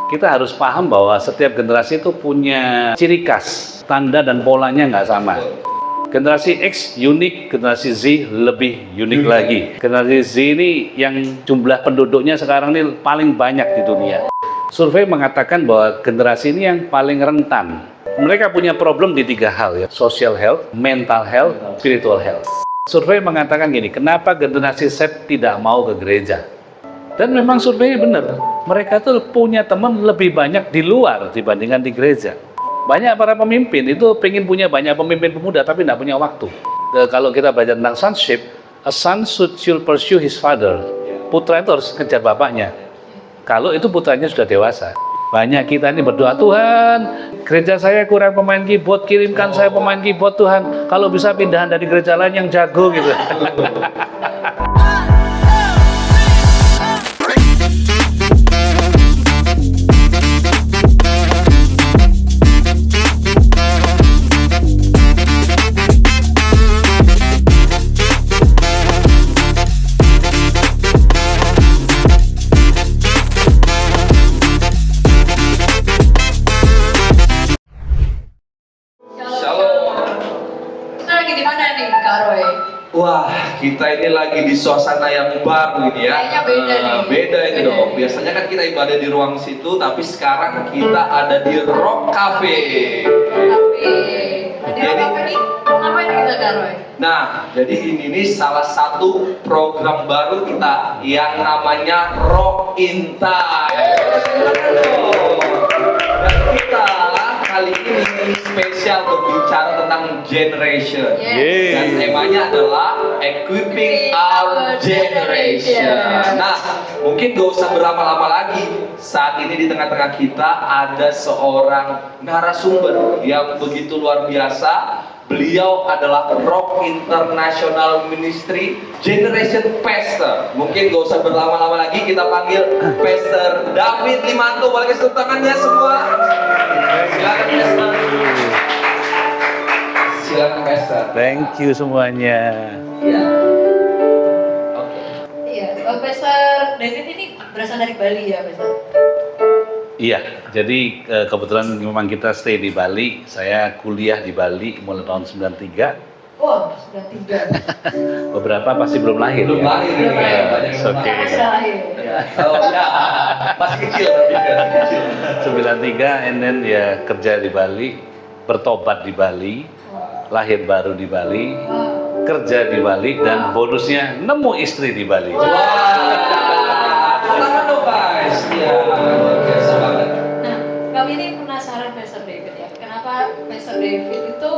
Kita harus paham bahwa setiap generasi itu punya ciri khas, tanda dan polanya nggak sama. Generasi X unik, generasi Z lebih unik lagi. Generasi Z ini yang jumlah penduduknya sekarang ini paling banyak di dunia. Survei mengatakan bahwa generasi ini yang paling rentan. Mereka punya problem di 3 hal ya, social health, mental health, spiritual health. Survei mengatakan gini, kenapa generasi Z tidak mau ke gereja? Dan memang surveinya benar, mereka tuh punya teman lebih banyak di luar dibandingkan di gereja. Banyak para pemimpin itu pengen punya banyak pemimpin pemuda tapi tidak punya waktu. Kalau kita belajar tentang sonship, a son should pursue his father. Putra itu harus kejar bapaknya. Kalau itu putranya sudah dewasa. Banyak kita ini berdoa, Tuhan, gereja saya kurang pemain keyboard, kirimkan saya pemain keyboard Tuhan. Kalau bisa pindahan dari gereja lain yang jago gitu. Wah, kita ini lagi di suasana yang baru ini ya. Kayaknya beda nih. Beda ini dong. Biasanya kan kita ibadah di ruang situ, tapi sekarang kita ada di Rock Cafe. Di Rock Cafe ini ngapain kita, Kak Roy? Nah, jadi ini salah satu program baru kita yang namanya Rock in Time. Dan kita kali ini spesial berbicara tentang generation. Yes. Dan temanya adalah Equipping Our Generation. Nah, mungkin gak usah berlama-lama lagi. Saat ini di tengah-tengah kita ada seorang narasumber yang begitu luar biasa. Beliau adalah Rock International Ministry Generation Pastor. Mungkin gak usah berlama-lama lagi, kita panggil Pastor David Limanto. Boleh kasih tepuk tangannya semua. Silakan Pastor. Silakan Pastor. Thank you semuanya. Ya. Oke. Iya, Pastor David ini berasal dari Bali ya, Pastor? Iya, jadi kebetulan memang kita stay di Bali. Saya kuliah di Bali mulai tahun 93. Wah, sudah 3. Beberapa pasti belum lahir. Belum ya? lahir ini ya. Banyak yang Oke. Sudah lahir. Ya. Oh ya, masih kecil tapi masih kecil. 93 and then ya kerja di Bali, bertobat di Bali, lahir baru di Bali, kerja di Bali, dan bonusnya nemu istri di Bali. Wah, tangan dong guys. Ya, luar biasa banget. Nah, kami ini penasaran Pastor David ya. Kenapa Pastor David itu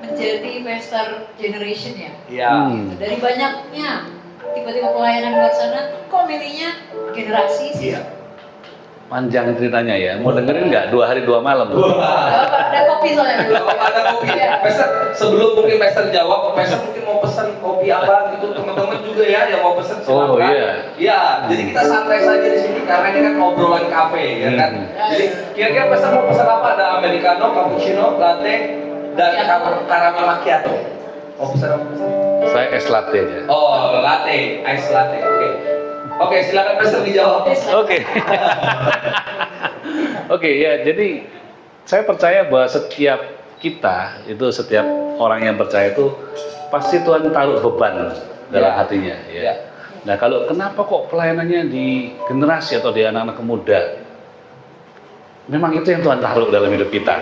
menjadi Pastor Generation ya? Iya. Dari banyaknya tiba-tiba pelayanan luar sana, kok milihnya generasi sih? Iya. Panjang ceritanya ya, mau dengerin nggak? 2 hari 2 malam. Ada kopi soalnya. Ada kopi. Pastor, sebelum mungkin Pastor jawab, Pastor mungkin mau pesan kopi apa gitu, teman-teman juga ya yang mau pesan silakan. Oh, iya. Iya, jadi kita santai saja di sini karena ini kan obrolan kafe ya kan. Jadi kira-kira Pastor mau pesan apa? Ada americano, cappuccino, latte, dan caramel macchiato. Mau pesan apa? Saya es latte aja. Oh, latte, ice latte. Oke. Oke, silakan Pastor dijawab. Oke. Oke, ya, jadi saya percaya bahwa setiap kita itu, setiap orang yang percaya itu pasti Tuhan taruh beban dalam hatinya ya. Ya. Nah, kalau kenapa kok pelayanannya di generasi atau di anak-anak muda? Memang itu yang Tuhan taruh dalam hidup kita.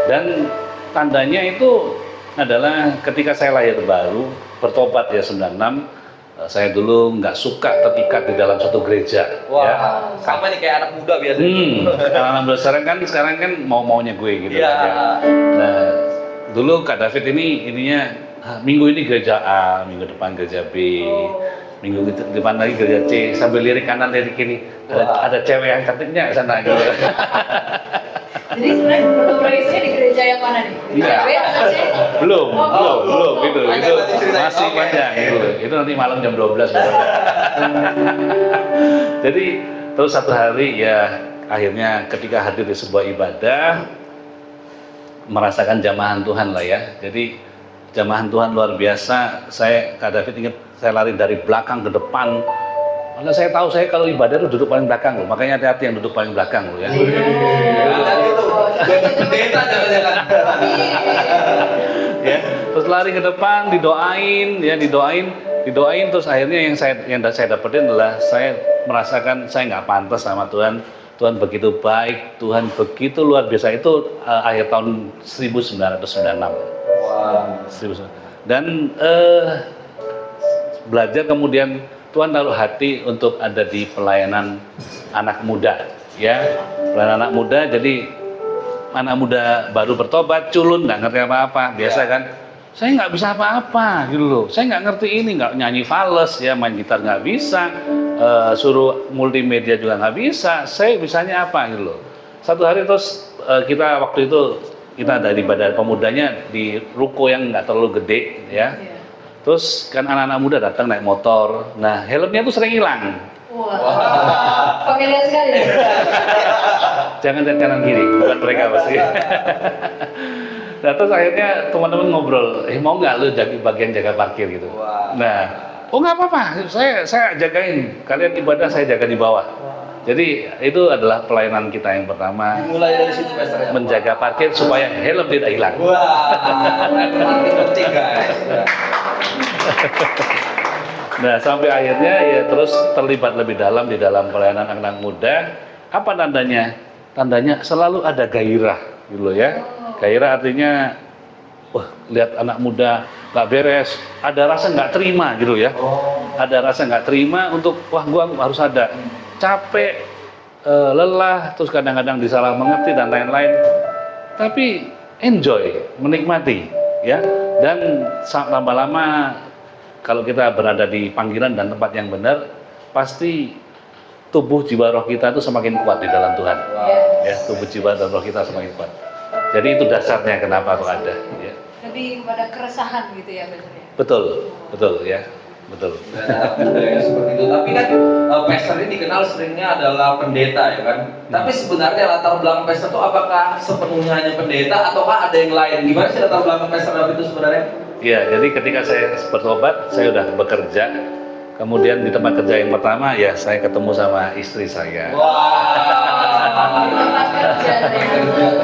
Dan tandanya itu adalah ketika saya lahir baru, bertobat ya 96. Saya dulu nggak suka terikat di dalam satu gereja. Wah, Ya. sama nih kayak anak muda biasanya. Anak muda sekarang kan mau-maunya gue gitu. Iya. Kan, ya. Nah, dulu Kak David ininya minggu ini gereja A, minggu depan gereja B, minggu depan lagi gereja C, sambil lirik kanan lirik kiri. Ada cewek yang cantiknya sana gitu. Jadi sebenarnya bertemu registrnya di gereja yang mana nih? Iya. B atau C? belum belum. gitu. Panjang Itu nanti ceritanya. masih Oke. panjang gitu. Itu nanti malam jam 12. Jadi terus satu hari ya akhirnya ketika hadir di sebuah ibadah merasakan jamahan Tuhan lah ya. Jadi jamahan Tuhan luar biasa. Kak David ingat saya lari dari belakang ke depan, Karena saya tahu saya kalau ibadah itu duduk paling belakang loh, makanya hati-hati yang duduk paling belakang loh ya. Jangan gitu. Pendeta jangan-jangan. Ya, terus lari ke depan, didoain, ya didoain terus akhirnya yang saya dapetin adalah saya merasakan saya nggak pantas sama Tuhan. Tuhan begitu baik, Tuhan begitu luar biasa. Itu akhir tahun 1996. Wow. Dan belajar kemudian Tuhan taruh hati untuk ada di pelayanan anak muda, ya pelayanan anak muda. Jadi anak muda baru bertobat, culun, nggak ngerti apa-apa, biasa kan. Saya nggak bisa apa-apa gitu loh. Saya nggak ngerti ini, nggak nyanyi fales, ya main gitar nggak bisa, suruh multimedia juga nggak bisa. Saya bisanya apa gitu loh. Satu hari terus kita waktu itu kita ada di badan pemudanya di ruko yang nggak terlalu gede, ya. Terus kan anak-anak muda datang naik motor, nah helmnya tuh sering hilang. Wah, familiar sekali. Jangan lihat kanan kiri, bukan mereka pasti. Nah terus akhirnya teman-teman ngobrol, mau nggak lu jadi bagian jaga parkir gitu? Nah, oh nggak apa-apa, saya jagain. Kalian ibadah, saya jaga di bawah. Jadi itu adalah pelayanan kita yang pertama. Mulai dari situ Pastor. Menjaga parkir supaya helm tidak hilang. Wah, penting guys. Nah sampai akhirnya ya terus terlibat lebih dalam di dalam pelayanan anak muda. Apa tandanya? Tandanya selalu ada gairah gitu loh ya. Gairah artinya wah lihat anak muda nggak beres, ada rasa nggak terima gitu ya. Ada rasa nggak terima untuk wah gua harus ada. Capek, lelah, terus kadang-kadang disalah mengerti dan lain-lain. Tapi enjoy, menikmati ya. Dan lama-lama kalau kita berada di panggilan dan tempat yang benar, pasti tubuh jiwa roh kita itu semakin kuat di dalam Tuhan. Ya, tubuh jiwa dan roh kita semakin kuat. Jadi itu dasarnya kenapa kok ada. Ya. Lebih kepada keresahan gitu ya, Pastor ya. Betul ya, betul. Budaya seperti itu. Tapi kan pastor ini dikenal seringnya adalah pendeta ya kan. Tapi sebenarnya latar belakang pastor itu apakah sepenuhnya hanya pendeta ataukah ada yang lain? Gimana sih latar belakang pastor itu sebenarnya? Iya, jadi ketika saya bertobat, saya udah bekerja. Kemudian di tempat kerja yang pertama, ya saya ketemu sama istri saya. Tempat kerja ya.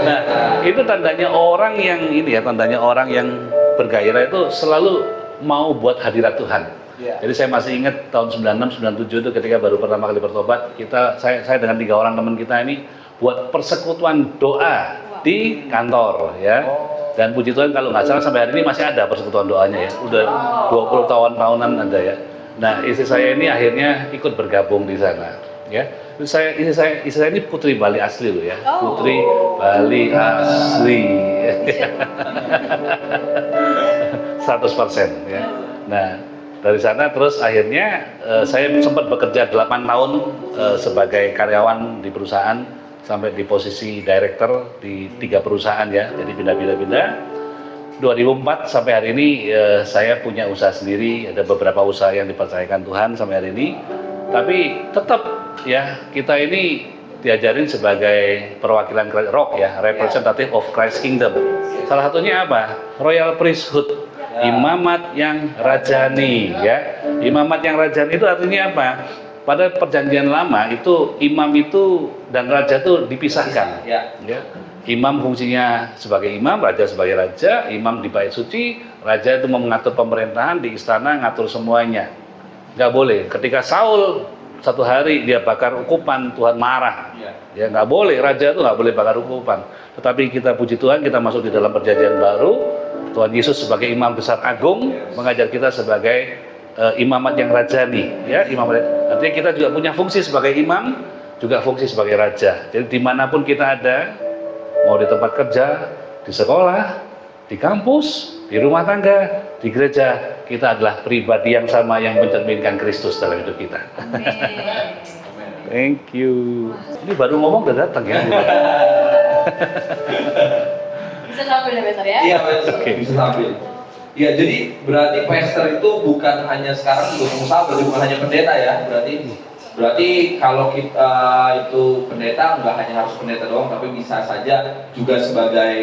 Nah, itu tandanya orang yang ini ya, tandanya orang yang bergairah itu selalu mau buat hadirat Tuhan. Jadi saya masih ingat tahun 96, 97 itu ketika baru pertama kali bertobat, saya dengan 3 orang teman kita ini buat persekutuan doa di kantor ya. Dan puji Tuhan kalau nggak salah sampai hari ini masih ada persekutuan doanya ya. Udah 20 tahunan ada ya. Nah, istri saya ini akhirnya ikut bergabung di sana ya. Istri saya ini putri Bali asli loh ya. Putri Bali asli. 100% ya. Nah, dari sana terus akhirnya saya sempat bekerja 8 tahun sebagai karyawan di perusahaan sampai di posisi director di 3 perusahaan ya, jadi pindah-pindah. 2004 sampai hari ini saya punya usaha sendiri, ada beberapa usaha yang dipercayakan Tuhan sampai hari ini. Tapi tetap ya kita ini diajarin sebagai perwakilan rock ya, representative of Christ Kingdom. Salah satunya apa? Royal Priesthood. Imamat yang rajani ya. Imamat yang rajani itu artinya apa? Pada perjanjian lama itu imam itu dan raja itu dipisahkan. Ya. Imam fungsinya sebagai imam, raja sebagai raja. Imam di bait suci, raja itu mengatur pemerintahan di istana, ngatur semuanya. Nggak boleh. Ketika Saul satu hari dia bakar ukupan, Tuhan marah. Ya nggak boleh. Raja itu nggak boleh bakar ukupan. Tetapi kita puji Tuhan, kita masuk di dalam perjanjian baru. Tuhan Yesus sebagai imam besar agung mengajar kita sebagai imamat yang rajani ya, artinya kita juga punya fungsi sebagai imam, juga fungsi sebagai raja. Jadi dimanapun kita ada, mau di tempat kerja, di sekolah, di kampus, di rumah tangga, di gereja, kita adalah pribadi yang sama yang mencerminkan Kristus dalam hidup kita. Thank you. Ini baru ngomong udah datang ya. Bisa sambil ya, Pastor ya? Iya, bisa sambil. Ya, jadi berarti pastor itu bukan hanya sekarang juga pengusaha, berarti bukan hanya pendeta ya. Berarti kalau kita itu pendeta nggak hanya harus pendeta doang, tapi bisa saja juga sebagai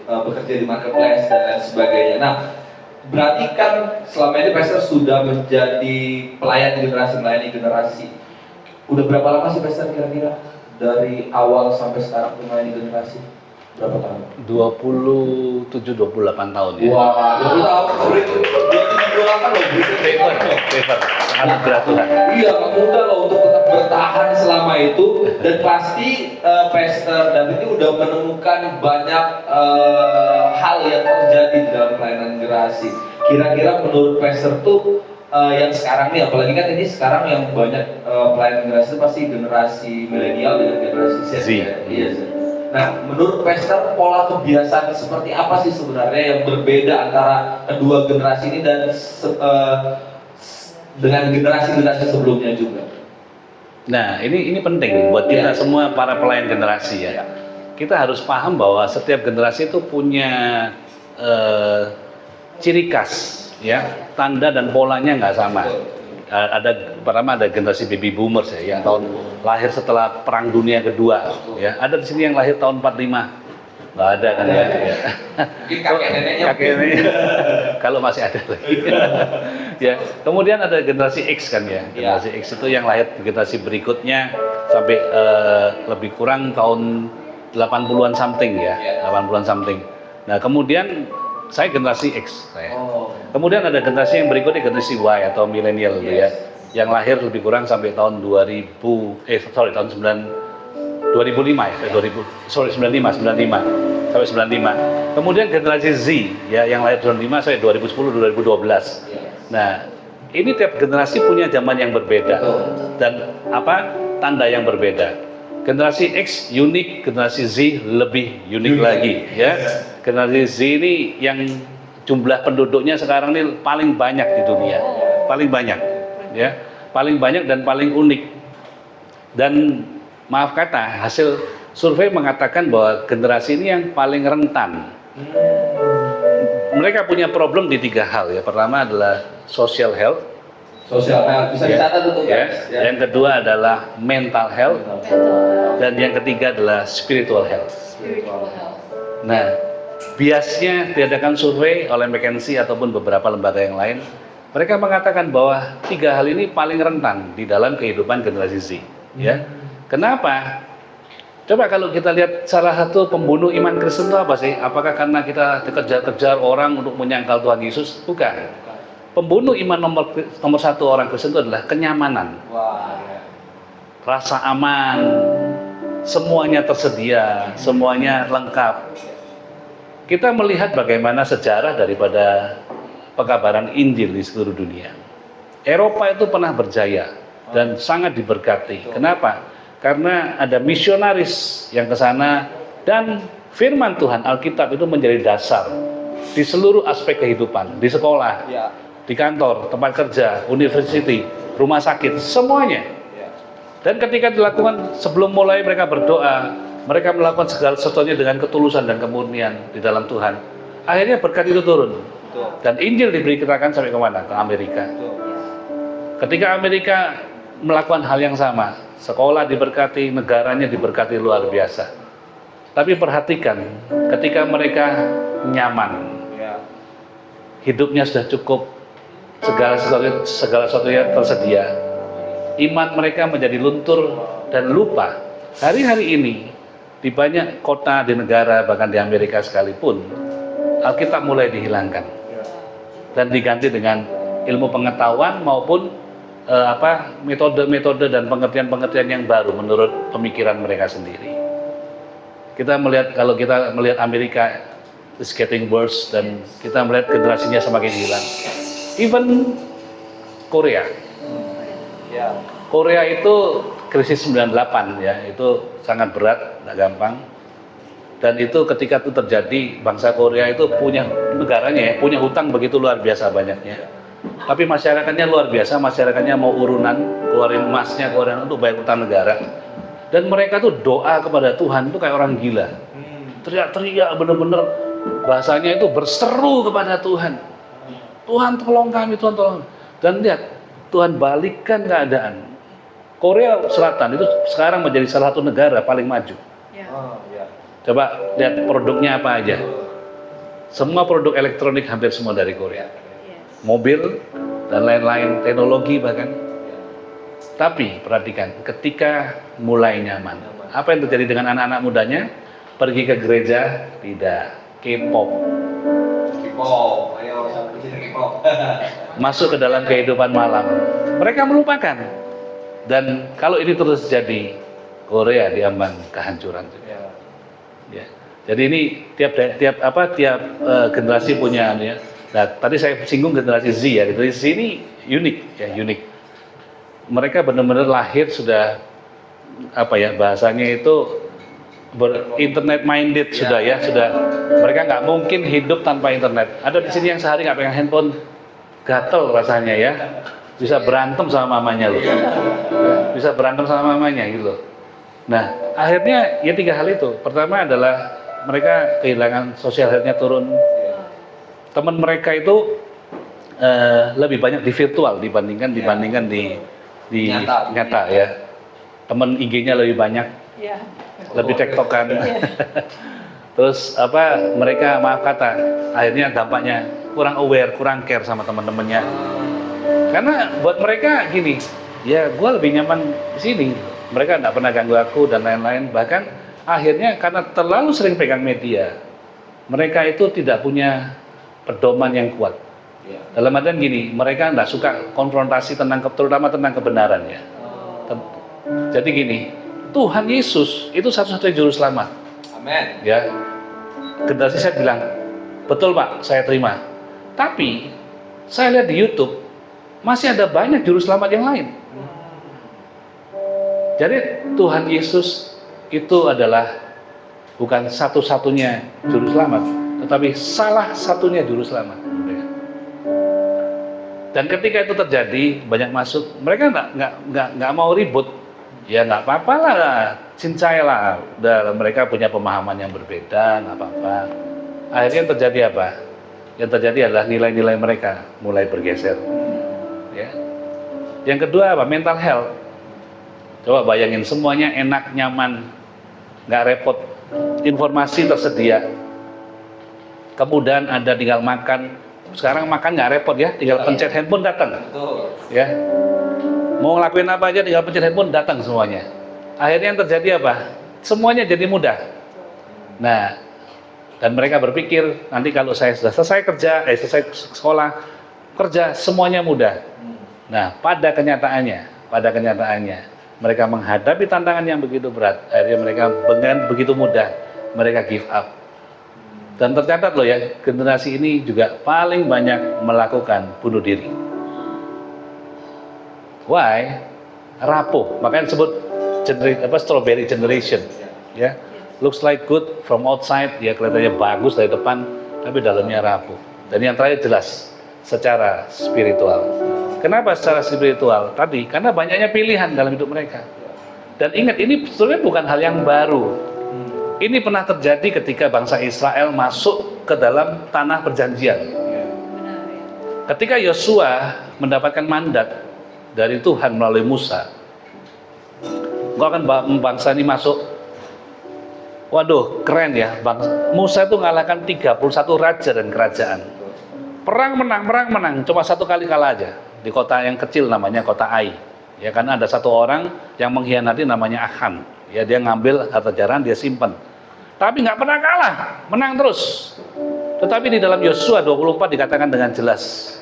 bekerja di marketplace dan lain sebagainya. Nah, berarti kan selama ini Pastor sudah menjadi pelayan generasi, melayani generasi. Udah berapa lama sih Pastor kira-kira? Dari awal sampai sekarang melayani generasi? Berapa tahun? 27-28 tahun ya. Wah, 20 tahun, 27-28 loh, Favor, anugerah Tuhan. Iya, gak mudah loh untuk tetap bertahan selama itu. Dan pasti Pastor David ini udah menemukan banyak hal yang terjadi di dalam pelayanan generasi. Kira-kira menurut Pastor tuh yang sekarang nih, apalagi kan ini sekarang yang banyak pelayanan generasi itu pasti generasi milenial dengan generasi Z. Ya? Iya, Z. Nah, menurut Pastor pola kebiasaan seperti apa sih sebenarnya yang berbeda antara kedua generasi ini dan dengan generasi-generasi sebelumnya juga? Nah, ini penting buat kita semua para pelayan generasi ya. Kita harus paham bahwa setiap generasi itu punya ciri khas ya, tanda dan polanya nggak sama. Pertama ada generasi baby boomers ya, yang tahun lahir setelah Perang Dunia Kedua ya. Ada di sini yang lahir tahun 45, nggak ada kan ya? Mungkin kakek neneknya. Kakek neneknya, kalau masih ada lagi. Ya, kemudian ada generasi X kan ya. Generasi X itu yang lahir di generasi berikutnya sampai lebih kurang tahun 80-an something ya, 80-an something. Nah, kemudian saya generasi X saya. Kemudian ada generasi yang berikutnya generasi Y atau milenial gitu ya, yang lahir lebih kurang sampai tahun 2005 ya, 95 sampai 95. Kemudian generasi Z ya, yang lahir 2005 sampai 2010 2012. Nah, ini tiap generasi punya zaman yang berbeda dan tanda yang berbeda. Generasi X unik, generasi Z lebih unik lagi ya. Generasi Z ini yang jumlah penduduknya sekarang ini paling banyak di dunia, paling banyak ya, paling banyak dan paling unik. Dan maaf kata, hasil survei mengatakan bahwa generasi ini yang paling rentan. Mereka punya problem di 3 hal ya. Pertama adalah social health. Bisa dicatat tuh guys. Ya. Yang kedua adalah mental health. Dan yang ketiga adalah spiritual health. Nah, biasanya diadakan survei oleh McKinsey ataupun beberapa lembaga yang lain. Mereka mengatakan bahwa 3 hal ini paling rentan di dalam kehidupan generasi Z. Ya, kenapa? Coba kalau kita lihat salah satu pembunuh iman Kristen itu apa sih? Apakah karena kita dikejar-kejar orang untuk menyangkal Tuhan Yesus? Bukan. Pembunuh iman nomor 1 orang Kristen itu adalah kenyamanan. Rasa aman, semuanya tersedia, semuanya lengkap. Kita melihat bagaimana sejarah daripada pekabaran Injil di seluruh dunia. Eropa itu pernah berjaya dan sangat diberkati. Kenapa? Karena ada misionaris yang ke sana dan firman Tuhan Alkitab itu menjadi dasar di seluruh aspek kehidupan, di sekolah, di kantor, tempat kerja, university, rumah sakit, semuanya. Dan ketika dilakukan sebelum mulai mereka berdoa, mereka melakukan segala sesuatunya dengan ketulusan dan kemurnian di dalam Tuhan. Akhirnya berkat itu turun. Dan Injil diberitakan sampai kemana? Ke Amerika. Ketika Amerika melakukan hal yang sama, sekolah diberkati, negaranya diberkati luar biasa. Tapi perhatikan, ketika mereka nyaman, hidupnya sudah cukup, segala sesuatunya tersedia, iman mereka menjadi luntur dan lupa. Hari-hari ini di banyak kota di negara, bahkan di Amerika sekalipun, Alkitab mulai dihilangkan dan diganti dengan ilmu pengetahuan maupun metode-metode dan pengertian-pengertian yang baru menurut pemikiran mereka sendiri. Kalau kita melihat Amerika is getting worse dan kita melihat generasinya semakin hilang. Even Korea. Korea itu krisis 98 ya, itu sangat berat, tidak gampang. Dan itu ketika itu terjadi, bangsa Korea itu punya negaranya ya, punya hutang begitu luar biasa banyaknya. Tapi masyarakatnya luar biasa, masyarakatnya mau urunan, keluarin emasnya, keluarin untuk bayar hutang negara. Dan mereka tuh doa kepada Tuhan itu kayak orang gila. Teriak-teriak bener-bener, bahasanya itu berseru kepada Tuhan. Tuhan tolong kami, Tuhan tolong. Dan lihat, Tuhan balikkan keadaan. Korea Selatan itu sekarang menjadi salah satu negara paling maju. Coba lihat produknya apa aja. Semua produk elektronik hampir semua dari Korea. Yes. Mobil dan lain-lain, teknologi bahkan. Tapi perhatikan, ketika mulai nyaman, apa yang terjadi dengan anak-anak mudanya? Pergi ke gereja, tidak. K-pop. K-pop, ayo sama kita K-pop. Masuk ke dalam kehidupan malam. Mereka melupakan. Dan kalau ini terus jadi, Korea diambang kehancuran juga. Ya. Jadi ini tiap generasi punya ya. Nah, tadi saya singgung generasi Z ya. Generasi Z ini unik ya, unik. Mereka benar-benar lahir sudah bahasanya itu internet minded sudah ya, sudah. Mereka nggak mungkin hidup tanpa internet. Ada di sini yang sehari nggak pegang handphone, gatel rasanya ya. Bisa berantem sama mamanya loh. Bisa berantem sama mamanya gitu loh. Nah, akhirnya ya 3 hal itu. Pertama adalah mereka kehilangan sosial health-nya turun. Teman mereka itu lebih banyak di virtual dibandingkan di nyata ya. Teman IG-nya lebih banyak, Ya. lebih tektokan. Terus mereka maaf kata, akhirnya dampaknya kurang aware, kurang care sama teman-temannya. Karena buat mereka gini, ya gue lebih nyaman di sini. Mereka nggak pernah ganggu aku dan lain-lain. Bahkan akhirnya karena terlalu sering pegang media, mereka itu tidak punya pedoman yang kuat. Dalam artian gini, mereka nggak suka konfrontasi terutama tentang kebenaran ya. Jadi gini, Tuhan Yesus itu satu-satunya juru selamat. Amin. Ya, generasi saya bilang, betul Pak, saya terima. Tapi saya lihat di YouTube masih ada banyak juru selamat yang lain. Jadi Tuhan Yesus itu adalah bukan satu-satunya juru selamat, tetapi salah satunya juru selamat. Dan ketika itu terjadi, banyak masuk, mereka nggak mau ribut. Ya nggak apa-apa lah, cincai lah. Udah, mereka punya pemahaman yang berbeda, nggak apa-apa. Akhirnya yang terjadi apa? Yang terjadi adalah nilai-nilai mereka mulai bergeser. Ya. Yang kedua apa? Mental health. Coba bayangin, semuanya enak, nyaman, nggak repot, informasi tersedia, kemudahan ada, tinggal makan. Sekarang makan nggak repot ya, tinggal pencet handphone datang. Betul. Ya, mau ngelakuin apa aja tinggal pencet handphone datang semuanya. Akhirnya yang terjadi apa? Semuanya jadi mudah. Nah, dan mereka berpikir nanti kalau saya sudah selesai kerja, selesai sekolah, kerja, semuanya mudah. Nah, pada kenyataannya mereka menghadapi tantangan yang begitu berat. Akhirnya mereka dengan begitu mudah mereka give up. Dan tercatat loh ya, generasi ini juga paling banyak melakukan bunuh diri. Why? Rapuh. Makanya disebut strawberry generation. Ya, looks like good from outside, ya kelihatannya bagus dari depan, tapi dalamnya rapuh. Dan yang terakhir jelas, secara spiritual. Kenapa secara spiritual? Tadi karena banyaknya pilihan dalam hidup mereka. Dan ingat, ini sebenarnya bukan hal yang baru. Ini pernah terjadi ketika bangsa Israel masuk ke dalam tanah perjanjian. Ketika Yosua mendapatkan mandat dari Tuhan melalui Musa, engkau akan bangsa ini masuk. Waduh, keren ya. Musa itu mengalahkan 31 raja dan kerajaan. Perang menang. Cuma 1 kali kalah aja. Di kota yang kecil namanya kota Ai. Ya, karena ada 1 orang yang mengkhianati namanya Achan. Ya, dia ngambil harta jarahan, dia simpan. Tapi nggak pernah kalah, menang terus. Tetapi di dalam Yosua 24 dikatakan dengan jelas.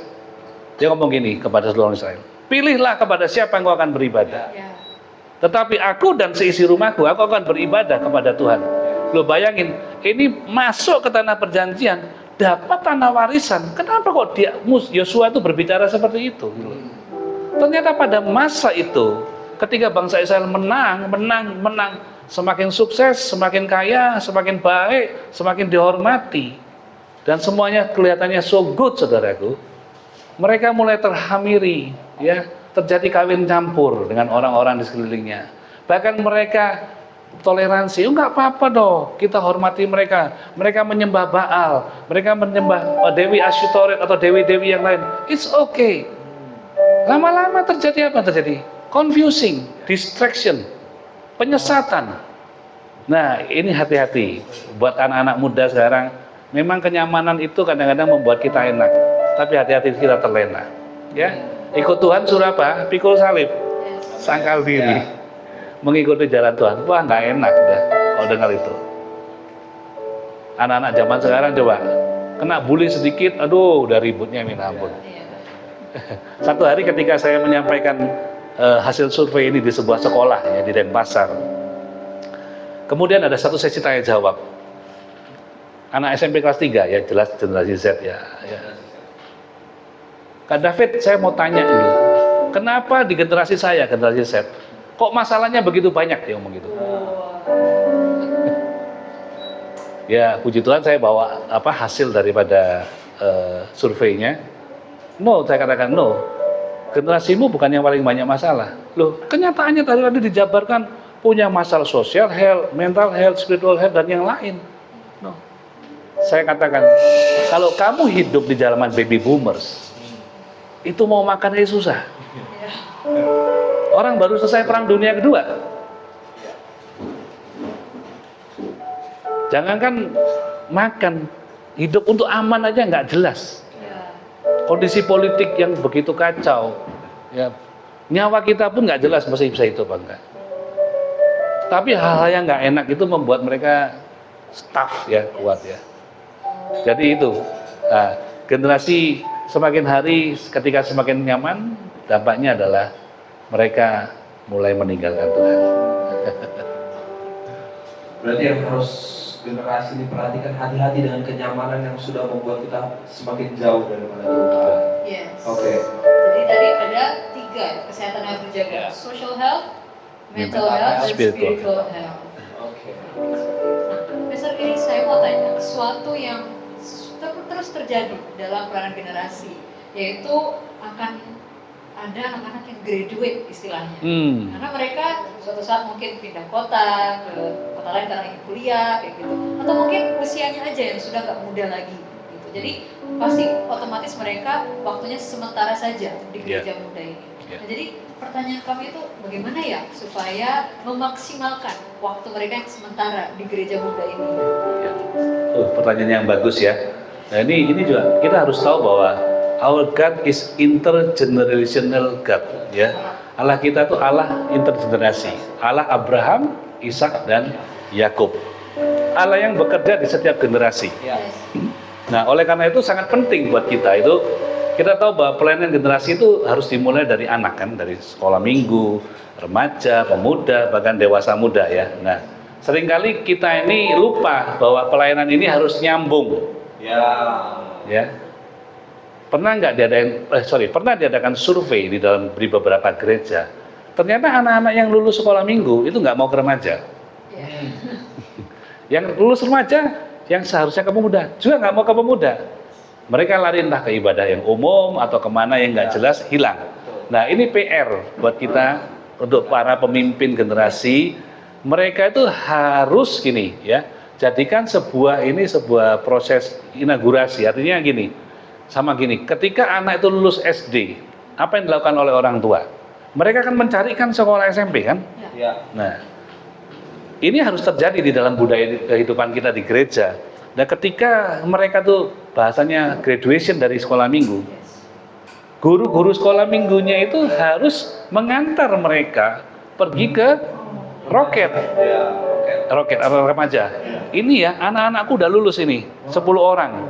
Dia ngomong gini kepada seluruh Israel. Pilihlah kepada siapa engkau akan beribadah. Tetapi aku dan seisi rumahku, aku akan beribadah kepada Tuhan. Lo bayangin, ini masuk ke tanah perjanjian, dapat tanah warisan. Kenapa kok Yosua itu berbicara seperti itu? Ternyata pada masa itu, ketika bangsa Israel menang, semakin sukses, semakin kaya, semakin baik, semakin dihormati, dan semuanya kelihatannya so good, saudaraku. Mereka mulai terhamiri, ya, terjadi kawin campur dengan orang-orang di sekelilingnya. Bahkan mereka toleransi, nggak apa-apa dong, kita hormati mereka. Mereka menyembah Baal, mereka menyembah Dewi Asytoret atau dewi-dewi yang lain. It's okay. Lama-lama terjadi apa? Terjadi confusing, distraction, penyesatan. Nah, ini hati-hati buat anak-anak muda sekarang. Memang kenyamanan itu kadang-kadang membuat kita enak, tapi hati-hati kita terlena. Ya, ikut Tuhan suruh apa? Pikul salib, sangkal diri, mengikuti jalan Tuhan. Wah, nggak enak dah kalau dengar itu. Anak-anak zaman sekarang coba kena bully sedikit, aduh, udah ributnya minta ampun. Satu hari ketika saya menyampaikan hasil survei ini di sebuah sekolah ya di Denpasar, kemudian ada satu sesi tanya jawab. Anak SMP kelas 3 ya, jelas generasi Z ya. Kak David, saya mau tanya dulu, kenapa di generasi saya, generasi Z, kok masalahnya begitu banyak, dia ngomong gitu. Ya, puji Tuhan saya bawa hasil daripada surveinya. No, saya katakan no. Generasimu bukan yang paling banyak masalah. Loh, kenyataannya tadi dijabarkan punya masalah sosial health, mental health, spiritual health dan yang lain. No. Saya katakan, kalau kamu hidup di zaman baby boomers, itu mau makan aja susah. Orang baru selesai perang dunia kedua. Jangankan makan, hidup untuk aman aja nggak jelas. Kondisi politik yang begitu kacau, ya, nyawa kita pun nggak jelas masih bisa itu apa enggak. Tapi hal-hal yang nggak enak itu membuat mereka tough ya, kuat ya. Jadi itu, generasi semakin hari ketika semakin nyaman, dampaknya adalah mereka mulai meninggalkan Tuhan. Berarti yang harus generasi diperhatikan, hati-hati dengan kenyamanan yang sudah membuat kita semakin jauh daripada Tuhan. Yes. Oke. Jadi tadi ada 3 kesehatan yang harus dijaga: social health, mental health, dan spiritual health. Oke. Nah, besar ini saya mau tanya sesuatu yang terus terjadi dalam peranan generasi, yaitu akan ada anak-anak yang graduate istilahnya. Karena mereka suatu saat mungkin pindah kota ke kota lain karena ingin kuliah kayak gitu, atau mungkin usianya aja yang sudah nggak muda lagi gitu. Jadi pasti otomatis mereka waktunya sementara saja di gereja muda ini. Nah, jadi pertanyaan kami itu bagaimana ya supaya memaksimalkan waktu mereka yang sementara di gereja muda ini? Pertanyaan yang bagus ya. Nah, ini juga kita harus tahu bahwa our God is intergenerational God, ya. Allah kita itu Allah intergenerasi. Allah Abraham, Ishak dan Yakub. Allah yang bekerja di setiap generasi. Nah, oleh karena itu sangat penting buat kita itu, kita tahu bahwa pelayanan generasi itu harus dimulai dari anak kan, dari sekolah minggu, remaja, pemuda, bahkan dewasa muda ya. Nah, seringkali kita ini lupa bahwa pelayanan ini harus nyambung. Ya. Pernah diadakan survei di beberapa gereja. Ternyata anak-anak yang lulus sekolah minggu itu nggak mau ke remaja. Yang lulus remaja, yang seharusnya ke pemuda, juga nggak mau ke pemuda. Mereka lari entah ke ibadah yang umum atau kemana yang nggak jelas, hilang. Nah, ini PR buat kita untuk para pemimpin generasi. Mereka itu harus gini ya. Jadikan sebuah proses inaugurasi, artinya gini, ketika anak itu lulus SD, apa yang dilakukan oleh orang tua? Mereka akan mencarikan sekolah SMP kan? Nah, ini harus terjadi di dalam budaya kehidupan kita di gereja. Nah, ketika mereka tuh bahasanya graduation dari sekolah minggu, guru-guru sekolah minggunya itu harus mengantar mereka pergi ke roket atau remaja. Ini ya, anak-anakku udah lulus ini, 10 orang.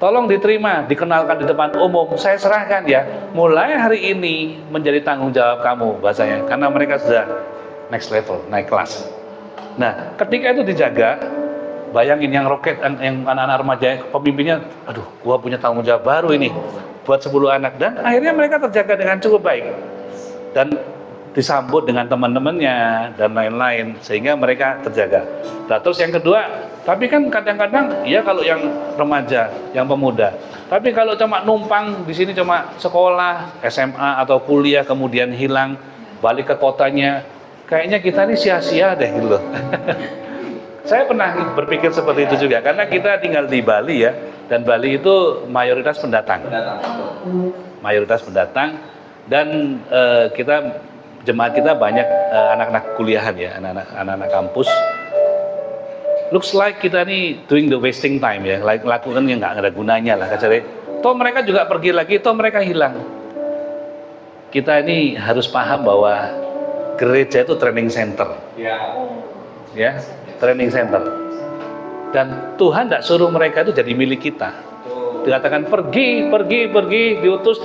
Tolong diterima, dikenalkan di depan umum. Saya serahkan ya, mulai hari ini menjadi tanggung jawab kamu bahasanya, karena mereka sudah next level, naik kelas. Nah, ketika itu dijaga, bayangin yang roket, yang anak-anak remaja, pemimpinnya, aduh, gua punya tanggung jawab baru ini buat 10 anak, dan akhirnya mereka terjaga dengan cukup baik. Dan disambut dengan teman-temannya dan lain-lain sehingga mereka terjaga. Nah, terus yang kedua, tapi kan kadang-kadang ya kalau yang remaja, yang pemuda, tapi kalau cuma numpang di sini cuma sekolah, SMA atau kuliah kemudian hilang, balik ke kotanya, kayaknya kita ini sia-sia deh gitu loh. Saya pernah berpikir seperti itu juga karena kita tinggal di Bali ya, dan Bali itu mayoritas pendatang. Mayoritas pendatang dan jemaat kita banyak anak-anak kuliahan ya, anak-anak kampus. looks like kita nih doing the wasting time ya, lakukan yang nggak ada gunanya lah kasarnya. Toh mereka juga pergi lagi, toh mereka hilang. Kita ini harus paham bahwa gereja itu training center, ya, training center. Dan Tuhan tidak suruh mereka itu jadi milik kita. Dikatakan pergi, diutus.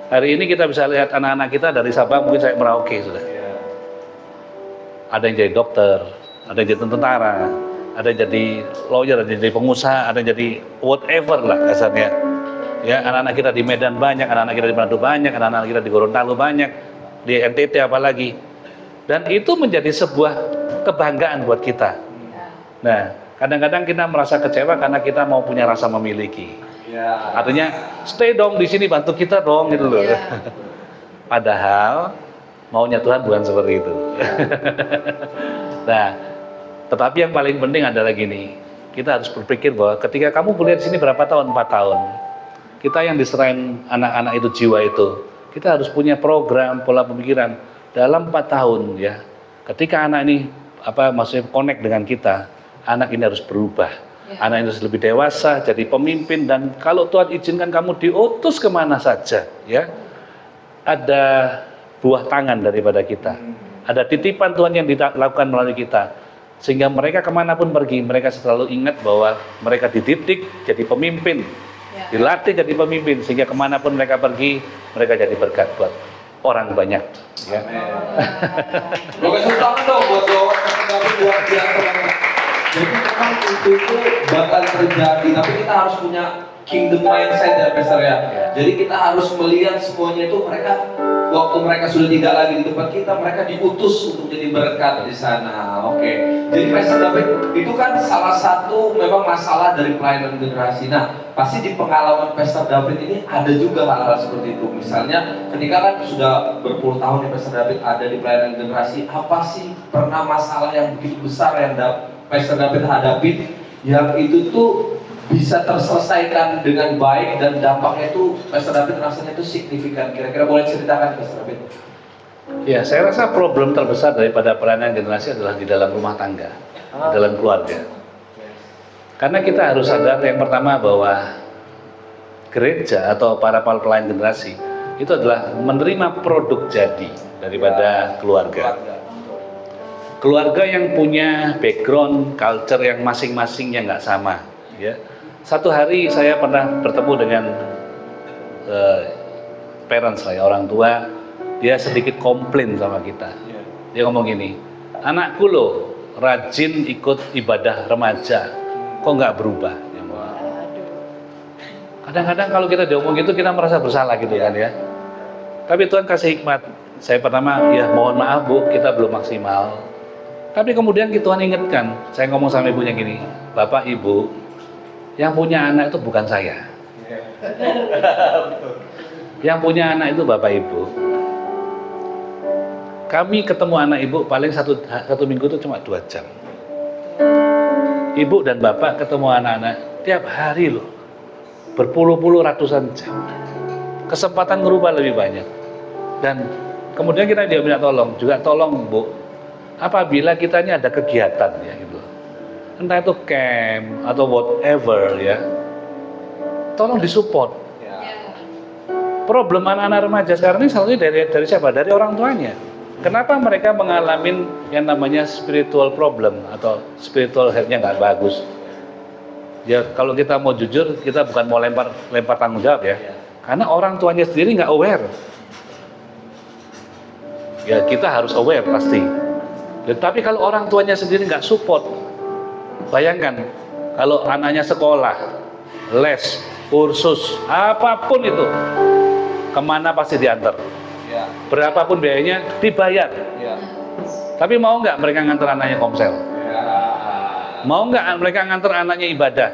Hari ini kita bisa lihat anak-anak kita dari Sabang mungkin saya Merauke sudah. Ada yang jadi dokter, ada yang jadi tentara, ada yang jadi lawyer, ada yang jadi pengusaha, ada yang jadi whatever lah kasarnya. Ya, anak-anak kita di Medan banyak, anak-anak kita di Manado banyak, anak-anak kita di Gorontalo banyak, di NTT apalagi. Dan itu menjadi sebuah kebanggaan buat kita. Nah, kadang-kadang kita merasa kecewa karena kita mau punya rasa memiliki. Artinya, stay dong di sini, bantu kita dong gitu loh. Padahal maunya Tuhan bukan seperti itu. Nah, tetapi yang paling penting adalah gini, kita harus berpikir bahwa ketika kamu kuliah di sini berapa tahun? 4 tahun. Kita yang diserahin anak-anak itu, jiwa itu, kita harus punya program, pola pemikiran dalam 4 tahun ya. Ketika anak ini maksudnya connect dengan kita, anak ini harus berubah. Anak ini harus lebih dewasa, jadi pemimpin, dan kalau Tuhan izinkan kamu diutus kemana saja, ya, ada buah tangan daripada kita, ada titipan Tuhan yang dilakukan melalui kita, sehingga mereka kemanapun pergi, mereka selalu ingat bahwa mereka dididik jadi pemimpin, dilatih jadi pemimpin, sehingga kemanapun mereka pergi, mereka jadi berkat buat orang banyak. Ya. Oke, tangan dong buat luar biasa. Jadi memang itu bakal terjadi, tapi kita harus punya kingdom mindset ya, Pastor ya. Jadi kita harus melihat semuanya itu waktu mereka sudah tidak lagi di tempat kita, mereka diutus untuk jadi berkat di sana. Oke. Jadi Pastor David, itu kan salah satu memang masalah dari pelayanan generasi. Nah, pasti di pengalaman Pastor David ini ada juga hal-hal seperti itu. Misalnya, ketika kan sudah berpuluh tahun nih Pastor David ada di pelayanan generasi, apa sih pernah masalah yang begitu besar yang Pastor David hadapi, yang itu tuh bisa terselesaikan dengan baik dan dampaknya itu Pastor David rasanya itu signifikan. Kira-kira boleh ceritakan Pastor David? Ya, saya rasa problem terbesar daripada pelayanan generasi adalah di dalam rumah tangga, di dalam keluarga. Karena kita harus sadar yang pertama bahwa gereja atau para pelayan generasi itu adalah menerima produk jadi daripada keluarga. Keluarga yang punya background, culture yang masing-masing yang nggak sama. Ya. Satu hari saya pernah bertemu dengan parents saya, orang tua, dia sedikit komplain sama kita. Dia ngomong gini, anakku loh rajin ikut ibadah remaja, kok nggak berubah? Kadang-kadang kalau kita diomong gitu kita merasa bersalah gitu kan ya. Tapi Tuhan kasih hikmat. Saya pertama, ya mohon maaf Bu, kita belum maksimal. Tapi kemudian Tuhan ingatkan, saya ngomong sama ibunya gini, Bapak Ibu, yang punya anak itu bukan saya. Yang punya anak itu Bapak Ibu. Kami ketemu anak ibu paling satu minggu itu cuma 2 jam. Ibu dan bapak ketemu anak-anak tiap hari loh, berpuluh-puluh ratusan jam. Kesempatan ngerubah lebih banyak. Dan kemudian kita dia minta tolong, juga tolong Bu, apabila kita ini ada kegiatan ya gitu, entah itu camp atau whatever ya, tolong disupport. Problem anak-anak remaja sekarang ini selalu dari siapa? Dari orang tuanya. Kenapa mereka mengalami yang namanya spiritual problem atau spiritual health-nya nggak bagus? Ya kalau kita mau jujur, kita bukan mau lempar tanggung jawab ya, karena orang tuanya sendiri nggak aware. Ya kita harus aware pasti. Tapi kalau orang tuanya sendiri nggak support, bayangkan kalau anaknya sekolah, les, kursus, apapun itu, kemana pasti diantar. Berapapun biayanya dibayar. Tapi mau nggak mereka ngantar anaknya komsel? Mau nggak mereka ngantar anaknya ibadah?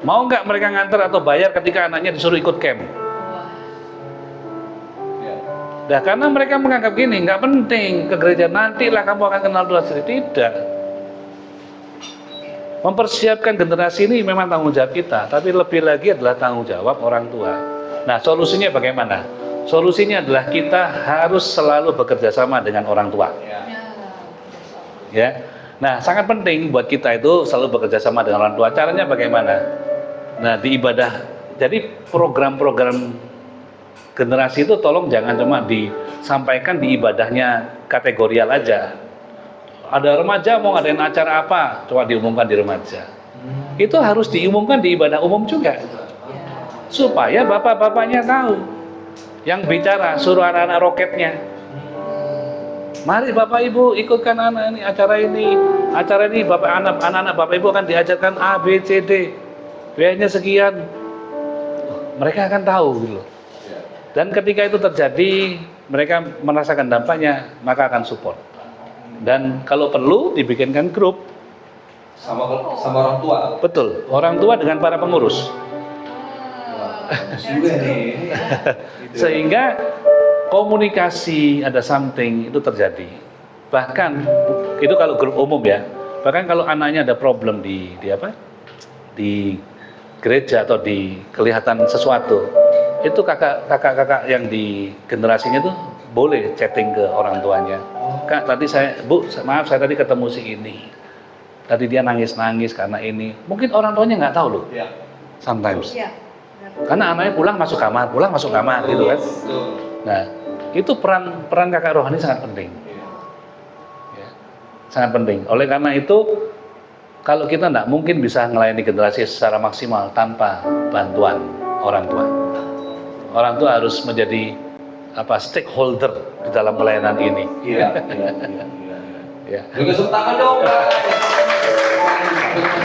Mau nggak mereka ngantar atau bayar ketika anaknya disuruh ikut camp? Nah, karena mereka menganggap gini, nggak penting ke gereja, nantilah kamu akan kenal Tuhan sendiri. Tidak. Mempersiapkan generasi ini memang tanggung jawab kita, tapi lebih lagi adalah tanggung jawab orang tua. Nah, solusinya bagaimana? Solusinya adalah kita harus selalu bekerja sama dengan orang tua. Ya. Nah, sangat penting buat kita itu selalu bekerja sama dengan orang tua. Caranya bagaimana? Nah, di ibadah, jadi program-program generasi itu tolong jangan cuma disampaikan di ibadahnya kategorial aja. Ada remaja mau ngadain acara apa, coba diumumkan di remaja. Itu harus diumumkan di ibadah umum juga. Supaya bapak-bapaknya tahu. Yang bicara, suruh anak-anak roketnya. Mari Bapak Ibu ikutkan anak ini acara ini. Acara ini anak-anak Bapak Ibu akan diajarkan A, B, C, D. Biayanya sekian. Mereka akan tahu gitu loh. Dan ketika itu terjadi, mereka merasakan dampaknya, maka akan support. Dan kalau perlu dibikinkan grup sama orang tua. Betul, orang tua dengan para pengurus. Juga nih. Sehingga komunikasi ada something itu terjadi. Bahkan itu kalau grup umum ya. Bahkan kalau anaknya ada problem di gereja atau di kelihatan sesuatu, itu kakak yang di generasinya tuh boleh chatting ke orang tuanya. Kak, tadi maaf saya tadi ketemu si ini. Tadi dia nangis-nangis karena ini. Mungkin orang tuanya nggak tahu loh. Ya. Sometimes. Iya. Karena anaknya pulang masuk kamar gitu kan. Nah, itu peran kakak rohani sangat penting. Ya, sangat penting. Oleh karena itu, kalau kita nggak mungkin bisa melayani generasi secara maksimal tanpa bantuan orang tua. Orang tua harus menjadi stakeholder di dalam pelayanan ini. Iya. Ya. Juga tepuk tangan dong, guys.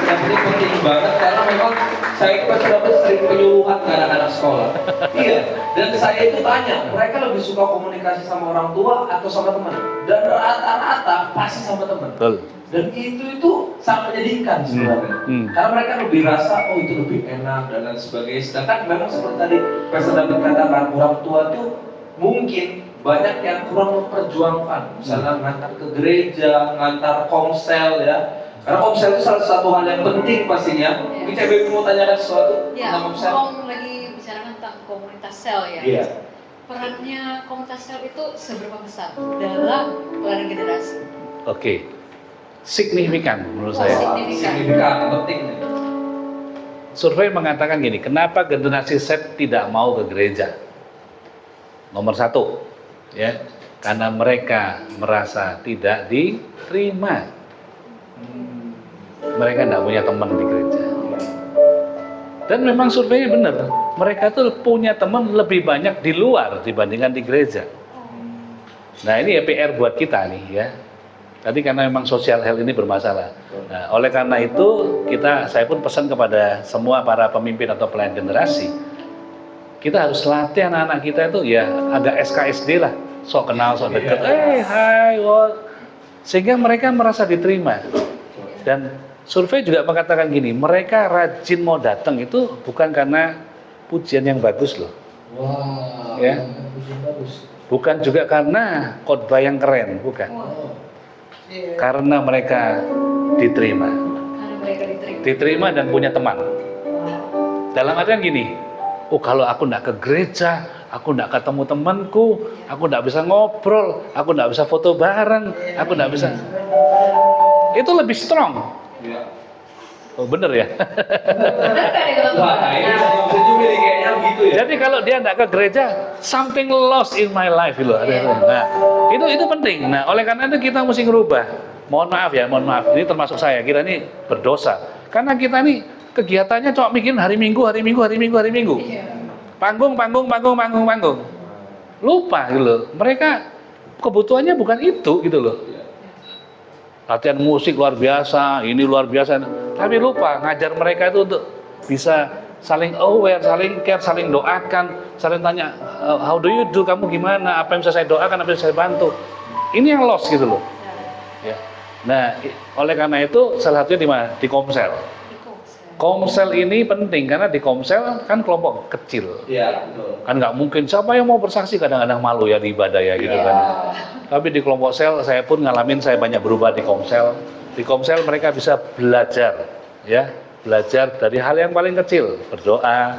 Ini penting banget karena memang saya itu masih dapat sering penyuluhan ke anak-anak sekolah. Iya. Dan saya itu tanya, mereka lebih suka komunikasi sama orang tua atau sama teman? Dan rata-rata pasti sama teman. Betul. Dan itu sangat menyedihkan sebenarnya. Karena mereka lebih rasa, oh itu lebih enak dan lain sebagainya. Sedangkan memang seperti tadi Pastor David katakan, orang tua itu mungkin banyak yang kurang memperjuangkan. Misalnya ngantar ke gereja, ngantar komsel ya. Karena komsel itu salah satu hal yang penting pastinya. Mungkin CBP mau tanyakan sesuatu tentang komsel. Om lagi bicarakan tentang komunitas sel ya. Iya. Perannya komunitas sel itu seberapa besar dalam pelayanan generasi? Oke. Signifikan menurut saya. Signifikan, penting nih. Survei mengatakan gini, kenapa generasi Z tidak mau ke gereja? Nomor 1, ya, karena mereka merasa tidak diterima. Mereka tidak punya teman di gereja. Dan memang surveinya benar, mereka tuh punya teman lebih banyak di luar dibandingkan di gereja. Nah ini ya PR buat kita nih ya. Tadi karena memang social health ini bermasalah. Nah, oleh karena itu saya pun pesan kepada semua para pemimpin atau pelayan generasi, kita harus latih anak-anak kita itu ya agak SKSD lah, sok kenal, sok deket, hai, sehingga mereka merasa diterima. Dan survei juga mengatakan gini, mereka rajin mau datang itu bukan karena pujian yang bagus loh, ya, bukan juga karena khotbah yang keren, bukan. Karena mereka diterima. Diterima dan punya teman. Dalam artian gini, kalau aku nggak ke gereja, aku nggak ketemu temanku, aku nggak bisa ngobrol, aku nggak bisa foto bareng, aku nggak bisa. Itu lebih strong. Oh bener ya. Wah, ini setuju kayaknya begitu ya. Jadi kalau dia nggak ke gereja, something lost in my life loh. Nah, itu penting. Nah, oleh karena itu kita mesti ngerubah. Mohon maaf. Ini termasuk saya. Kita ini berdosa. Karena kita ini kegiatannya cuma mikirin hari Minggu. Panggung. Lupa gitu loh. Mereka kebutuhannya bukan itu gitu loh. Latihan musik luar biasa, ini luar biasa. Tapi lupa ngajar mereka itu untuk bisa saling aware, saling care, saling doakan, saling tanya, how do you do, kamu gimana, apa yang bisa saya doakan, apa yang bisa saya bantu. Ini yang lost gitu loh. Ya. Nah, oleh karena itu salah satunya di mana? Di komsel. Komsel ini penting karena di komsel kan kelompok kecil. Iya, betul. Kan nggak mungkin siapa yang mau bersaksi, kadang-kadang malu ya di ibadah ya gitu kan. Tapi di kelompok sel saya pun ngalamin, saya banyak berubah di komsel. Di komsel mereka bisa belajar, ya, belajar dari hal yang paling kecil, berdoa,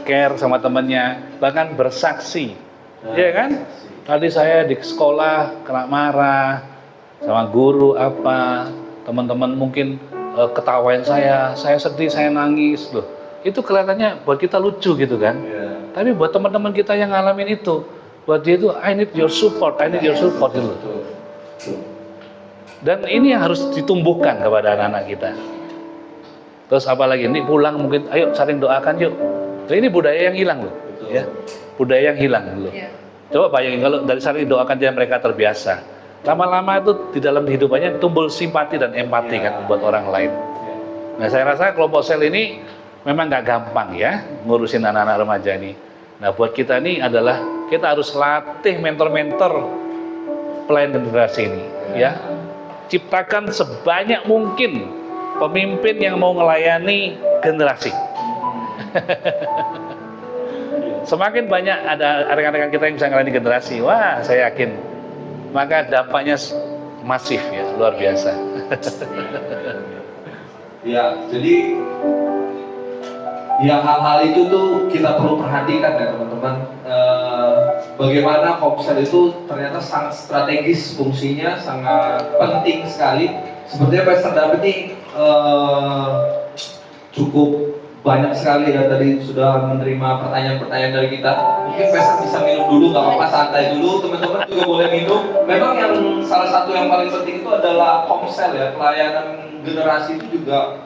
care sama temannya, bahkan bersaksi, ya kan? Tadi saya di sekolah kena marah, sama guru apa, teman-teman mungkin ketawain saya sedih, saya nangis loh. Itu kelihatannya buat kita lucu gitu kan. Tapi buat teman-teman kita yang ngalamin itu, buat dia itu I need your support gitu loh. Dan ini yang harus ditumbuhkan kepada anak-anak kita. Terus apalagi ini pulang mungkin, ayo saling doakan yuk. Nah, ini budaya yang hilang loh, ya. Budaya yang hilang loh. Coba bayangin kalau dari saling doakan dia mereka terbiasa. Lama-lama itu di dalam kehidupannya tumbuh simpati dan empati kan buat orang lain. Nah saya rasa kelompok sel ini memang nggak gampang ya ngurusin anak-anak remaja ini. Nah buat kita ini adalah kita harus latih mentor-mentor pelayan generasi ini, ya. Ciptakan sebanyak mungkin pemimpin yang mau melayani generasi. Semakin banyak ada rekan-rekan kita yang bisa melayani generasi, wah saya yakin maka dampaknya masif ya, luar biasa. Ya, jadi ya hal-hal itu tuh kita perlu perhatikan ya teman-teman. Bagaimana Komsel itu ternyata sangat strategis fungsinya, sangat penting sekali. Sepertinya Pastor David ini cukup banyak sekali ya tadi sudah menerima pertanyaan-pertanyaan dari kita. Mungkin Pastor bisa minum dulu, nggak apa-apa, santai dulu. Teman-teman juga boleh minum. Memang yang salah satu yang paling penting itu adalah Komsel ya, pelayanan generasi itu juga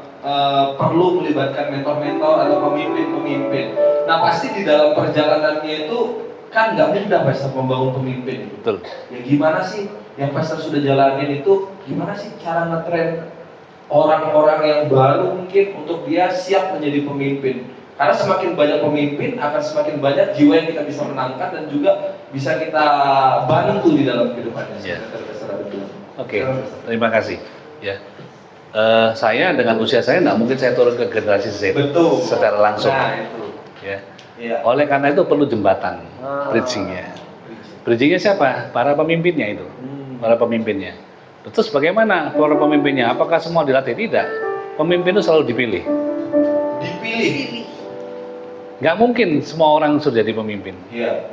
perlu melibatkan mentor-mentor atau pemimpin-pemimpin. Nah pasti di dalam perjalanannya itu kan nggak mudah Pastor membangun pemimpin. Betul. Ya gimana sih yang Pastor sudah jalanin itu? Gimana sih cara nge-train orang-orang yang baru mungkin untuk dia siap menjadi pemimpin? Karena semakin banyak pemimpin akan semakin banyak jiwa yang kita bisa menangkan dan juga bisa kita bantu di dalam kehidupannya. Ya. Oke. Oke, terima kasih. Ya. Saya dengan usia saya nggak mungkin saya turun ke generasi Z Betul. secara langsung. Nah itu. Ya. Iya. Oleh karena itu perlu jembatan, bridgingnya. Bridgingnya siapa? Para pemimpinnya itu, para pemimpinnya. Terus bagaimana para pemimpinnya? Apakah semua dilatih? Tidak. Pemimpin itu selalu dipilih. Dipilih. Nggak mungkin semua orang sudah jadi pemimpin. Iya.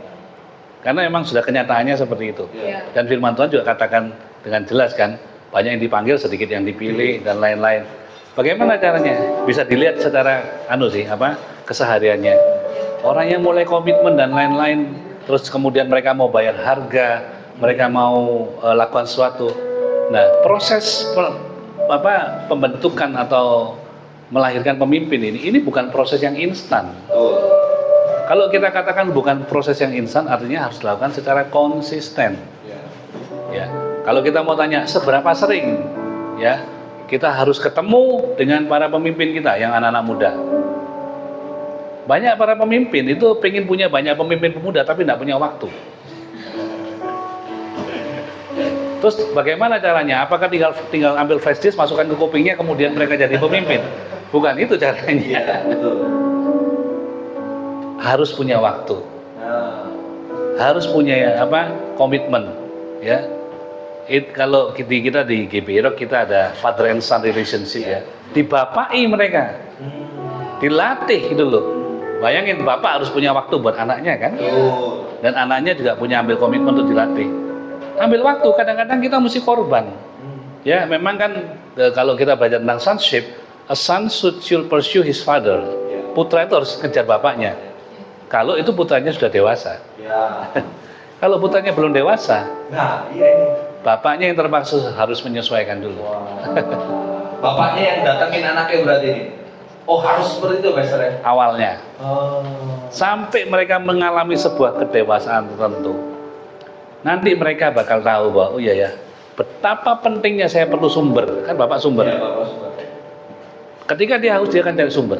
Karena memang sudah kenyataannya seperti itu. Iya. Dan firman Tuhan juga katakan dengan jelas kan, banyak yang dipanggil, sedikit yang dipilih dan lain-lain. Bagaimana caranya? Bisa dilihat secara kesehariannya. Orang yang mulai komitmen dan lain-lain, terus kemudian mereka mau bayar harga, mereka mau lakukan sesuatu. Nah, proses pembentukan atau melahirkan pemimpin ini bukan proses yang instan. Kalau kita katakan bukan proses yang instan, artinya harus dilakukan secara konsisten. Ya. Kalau kita mau tanya seberapa sering, ya kita harus ketemu dengan para pemimpin kita yang anak-anak muda. Banyak para pemimpin itu pengen punya banyak pemimpin pemuda tapi tidak punya waktu. Terus bagaimana caranya? Apakah tinggal ambil flash disk, masukkan ke kupingnya, kemudian mereka jadi pemimpin? Bukan itu caranya. Harus punya waktu. Harus punya komitmen. Ya. Kalau kita di GBI kita ada father and son relationship ya. Dibapai mereka. Dilatih gitu loh. Bayangin bapak harus punya waktu buat anaknya kan? Dan anaknya juga punya ambil komitmen untuk dilatih. Ambil waktu, kadang-kadang kita mesti korban. Ya, memang kan kalau kita belajar tentang sonship, a son should pursue his father. Putra itu harus kejar bapaknya. Kalau itu putranya sudah dewasa. Kalau putranya belum dewasa, bapaknya yang terpaksa harus menyesuaikan dulu. Bapaknya yang datangin anaknya berarti ini. Oh harus seperti itu Pastor ya? Awalnya. Sampai mereka mengalami sebuah kedewasaan tertentu. Nanti mereka bakal tahu bahwa oh iya ya, betapa pentingnya saya perlu sumber. Kan Bapak sumber. Ya, Bapak sumber. Ketika dia haus, dia akan cari sumber.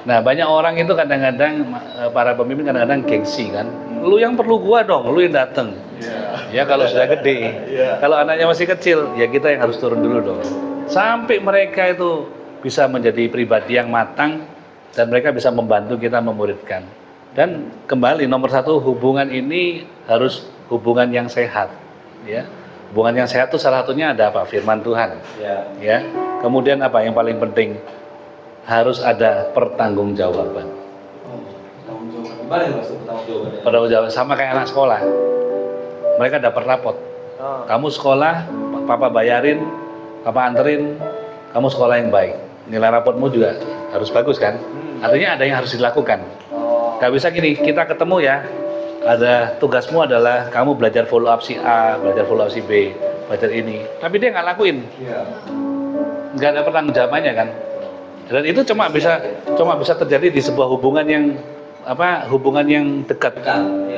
Nah banyak orang itu kadang-kadang para pemimpin kadang-kadang gengsi kan. Lu yang perlu gua dong, lu yang datang. Ya kalau sudah gede. Kalau anaknya masih kecil, ya kita yang harus turun dulu dong. Sampai mereka itu bisa menjadi pribadi yang matang dan mereka bisa membantu kita memuridkan. Dan kembali nomor satu, hubungan ini harus hubungan yang sehat. Ya, hubungan yang sehat itu salah satunya ada apa? Firman Tuhan. Ya. Kemudian apa yang paling penting? Harus ada pertanggungjawaban. Gimana ya Mas pertanggungjawabannya? Pertanggungjawaban sama kayak anak sekolah. Mereka dapat rapot. Kamu sekolah, papa bayarin, papa anterin, kamu sekolah yang baik. Nilai rapotmu juga harus bagus kan? Artinya ada yang harus dilakukan. Gak bisa gini, kita ketemu ya, ada tugasmu adalah kamu belajar follow up si A, belajar follow up si B, belajar ini. Tapi dia nggak lakuin, nggak ada pertanggungjawabannya kan? Dan itu cuma bisa terjadi di sebuah hubungan yang hubungan yang dekat.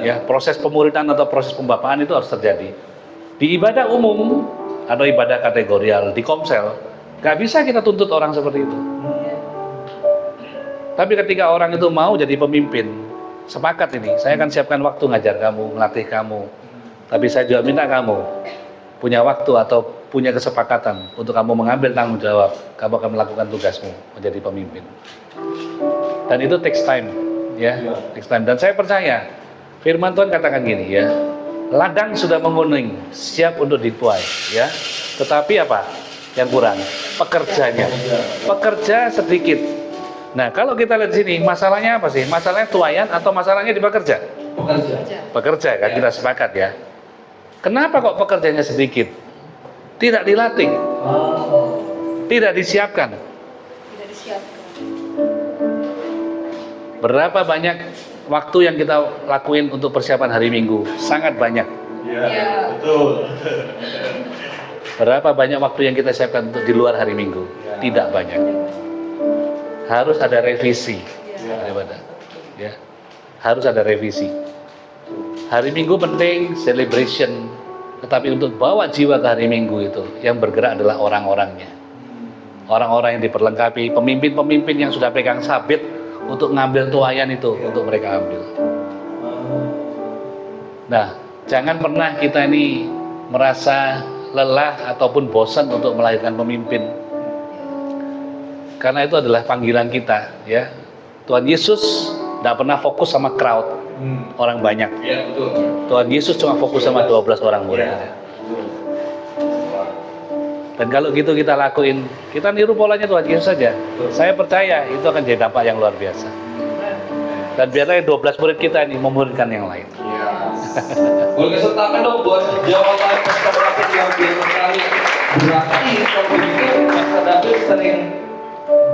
Ya, proses pemuridan atau proses pembapaan itu harus terjadi. Di ibadah umum atau ibadah kategorial di Komsel, nggak bisa kita tuntut orang seperti itu. Tapi ketika orang itu mau jadi pemimpin, sepakat ini, saya akan siapkan waktu ngajar kamu, melatih kamu. Tapi saya juga minta kamu punya waktu atau punya kesepakatan untuk kamu mengambil tanggung jawab, kamu akan melakukan tugasmu menjadi pemimpin. Dan itu takes time, ya, takes time. Dan saya percaya, firman Tuhan katakan gini ya, ladang sudah menguning, siap untuk dituai, ya. Tetapi apa? Yang kurang, pekerjanya. Pekerja sedikit. Nah, kalau kita lihat sini, masalahnya apa sih? Masalahnya tuayan atau masalahnya di pekerja? Pekerja kan, kita sepakat ya. Kenapa kok pekerjanya sedikit? Tidak dilatih, tidak disiapkan. Berapa banyak waktu yang kita lakuin untuk persiapan hari Minggu? Sangat banyak. Iya, betul. Berapa banyak waktu yang kita siapkan untuk di luar hari Minggu? Tidak banyak. Harus ada revisi daripada, ya. Harus ada revisi. Hari Minggu penting, celebration. Tetapi untuk bawa jiwa ke hari Minggu itu, yang bergerak adalah orang-orangnya. Orang-orang yang diperlengkapi, pemimpin-pemimpin yang sudah pegang sabit untuk ngambil tuayan itu, untuk mereka ambil. Nah, jangan pernah kita ini merasa lelah ataupun bosan untuk melahirkan pemimpin. Karena itu adalah panggilan kita, ya. Tuhan Yesus tidak pernah fokus sama crowd, orang banyak. Iya, betul. Tuhan Yesus cuma fokus sama 12 orang murid. Dan kalau gitu kita lakuin, kita niru polanya Tuhan Yesus saja. Saya percaya itu akan jadi dampak yang luar biasa. Dan biarlah 12 murid kita ini memuridkan yang lain. Boleh kasih tangan dong buat jawaban Pastor David yang biasa sekali. Berarti kalau begitu Pastor David sering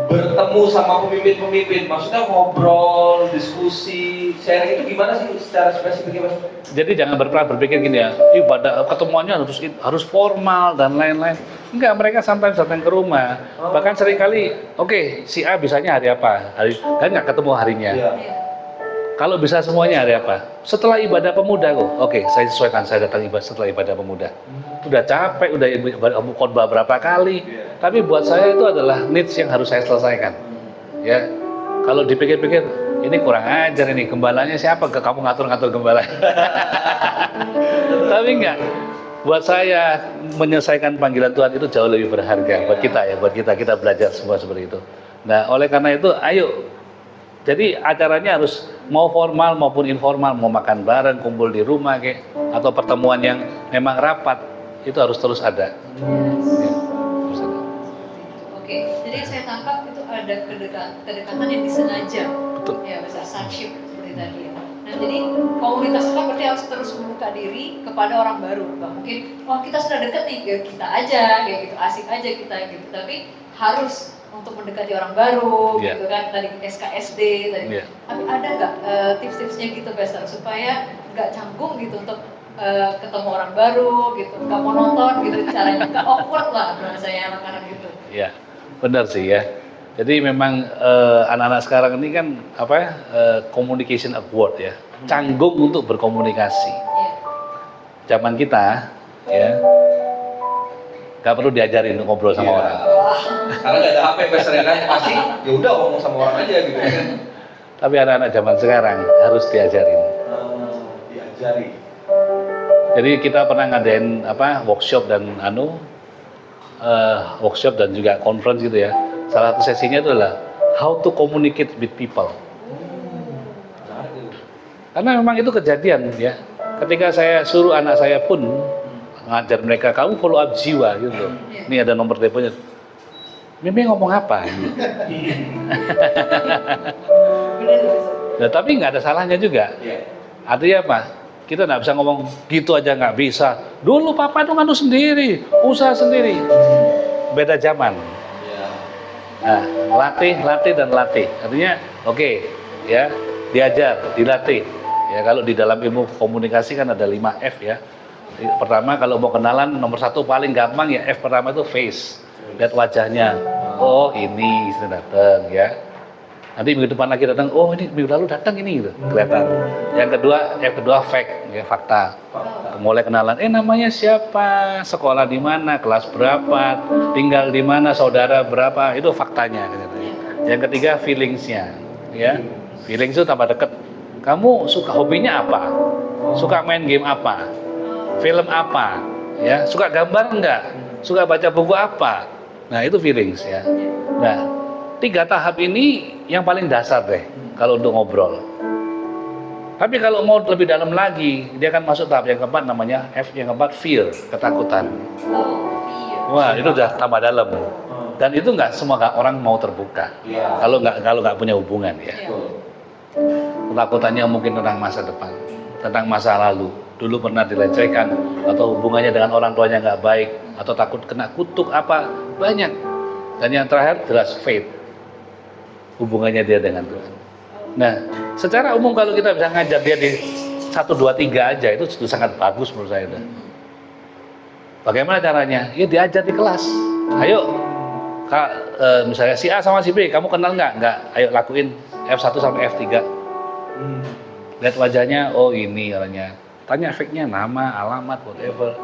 bertemu sama pemimpin-pemimpin, maksudnya ngobrol, diskusi, sharing itu gimana sih secara spesifik, Mas? Jadi jangan berpikir gini ya, ibadah ketemuannya harus formal dan lain-lain. Enggak, mereka sometimes datang ke rumah. Bahkan seringkali, oke, si A bisanya hari apa? Kan nggak ketemu harinya. Kalau bisa semuanya hari apa? Setelah ibadah pemuda kok. Oke, saya sesuaikan, saya datang setelah ibadah pemuda. Udah capek, udah khotbah berapa kali. Tapi buat saya itu adalah needs yang harus saya selesaikan. Ya, kalau dipikir-pikir, ini kurang ajar ini, gembalanya siapa? Kamu ngatur-ngatur gembala. Tapi enggak. Buat saya menyelesaikan panggilan Tuhan itu jauh lebih berharga buat kita ya, buat kita belajar semua seperti itu. Nah, oleh karena itu, ayo. Jadi acaranya harus mau formal maupun informal, mau makan bareng, kumpul di rumah kayak, atau pertemuan yang memang rapat, itu harus terus ada. Ya, terus ada. Oke, jadi yang saya tangkap itu ada kedekatan yang disengaja. Betul. Ya, besar sonship seperti tadi ya. Nah, jadi komunitas itu kan berarti harus terus membuka diri kepada orang baru. Nggak mungkin, wah kita sudah dekat nih, ya kita aja, kayak gitu, asik aja kita gitu. Tapi harus untuk mendekati orang baru, gitu kan, tadi SKSD tadi. Tapi ada nggak tips-tipsnya gitu, Pastor, supaya nggak canggung gitu untuk ketemu orang baru, gitu, nggak mau nonton gitu, caranya nggak awkward lah, saya anak-anak gitu. Iya, benar sih ya. Jadi memang anak-anak sekarang ini kan communication awkward ya, canggung untuk berkomunikasi. Zaman kita ya nggak perlu diajarin untuk ngobrol sama orang. Karena nggak ada HP Pastor kan, pasti ya udah ngomong sama orang aja gitu kan. Tapi anak-anak zaman sekarang harus diajarin. Diajari. Jadi kita pernah ngadain workshop dan workshop dan juga conference gitu ya. Salah satu sesinya itu adalah how to communicate with people. Karena memang itu kejadian ya. Ketika saya suruh anak saya pun ngajar mereka, kamu follow up jiwa gitu. Ini ada nomor teleponnya. Mimi ngomong apa? Nah, tapi nggak ada salahnya juga. Artinya apa? Kita nggak bisa ngomong gitu aja, nggak bisa. Dulu papa itu nganu sendiri, usaha sendiri. Beda zaman. Ya. Nah, latih dan latih. Artinya, oke, ya, diajar, dilatih. Ya, kalau di dalam ilmu komunikasi kan ada 5 F ya. Pertama, kalau mau kenalan, nomor 1 paling gampang ya F pertama itu face. Lihat wajahnya. Oh, ini sudah datang ya. Nanti minggu depan lagi datang, oh ini minggu lalu datang ini gitu, kelihatan. Yang kedua fact, ya fakta. Mulai kenalan, namanya siapa, sekolah di mana, kelas berapa, tinggal di mana, saudara berapa, itu faktanya. Gitu. Yang ketiga feelingsnya, ya. Feelings itu tambah deket. Kamu suka hobinya apa? Suka main game apa? Film apa? Ya, suka gambar enggak? Suka baca buku apa? Nah itu feelings ya. Nah 3 tahap ini yang paling dasar deh kalau untuk ngobrol. Tapi kalau mau lebih dalam lagi, dia akan masuk tahap yang keempat namanya F, yang keempat fear, ketakutan. Wah itu udah tambah dalam. Dan itu nggak semua orang mau terbuka. Kalau nggak punya hubungan ya. Ketakutannya mungkin tentang masa depan, tentang masa lalu. Dulu pernah dilecehkan atau hubungannya dengan orang tuanya nggak baik atau takut kena kutuk apa banyak. Dan yang terakhir jelas faith. Hubungannya dia dengan Tuhan. Nah, secara umum kalau kita bisa ngajar dia di 1, 2, 3 aja itu sangat bagus menurut saya. Bagaimana caranya? Ya diajar di kelas. Ayo, Kak, misalnya si A sama si B, kamu kenal nggak? Nggak. Ayo lakuin F1 sampai F3. Lihat wajahnya, oh ini orangnya. Tanya efeknya, nama, alamat, whatever.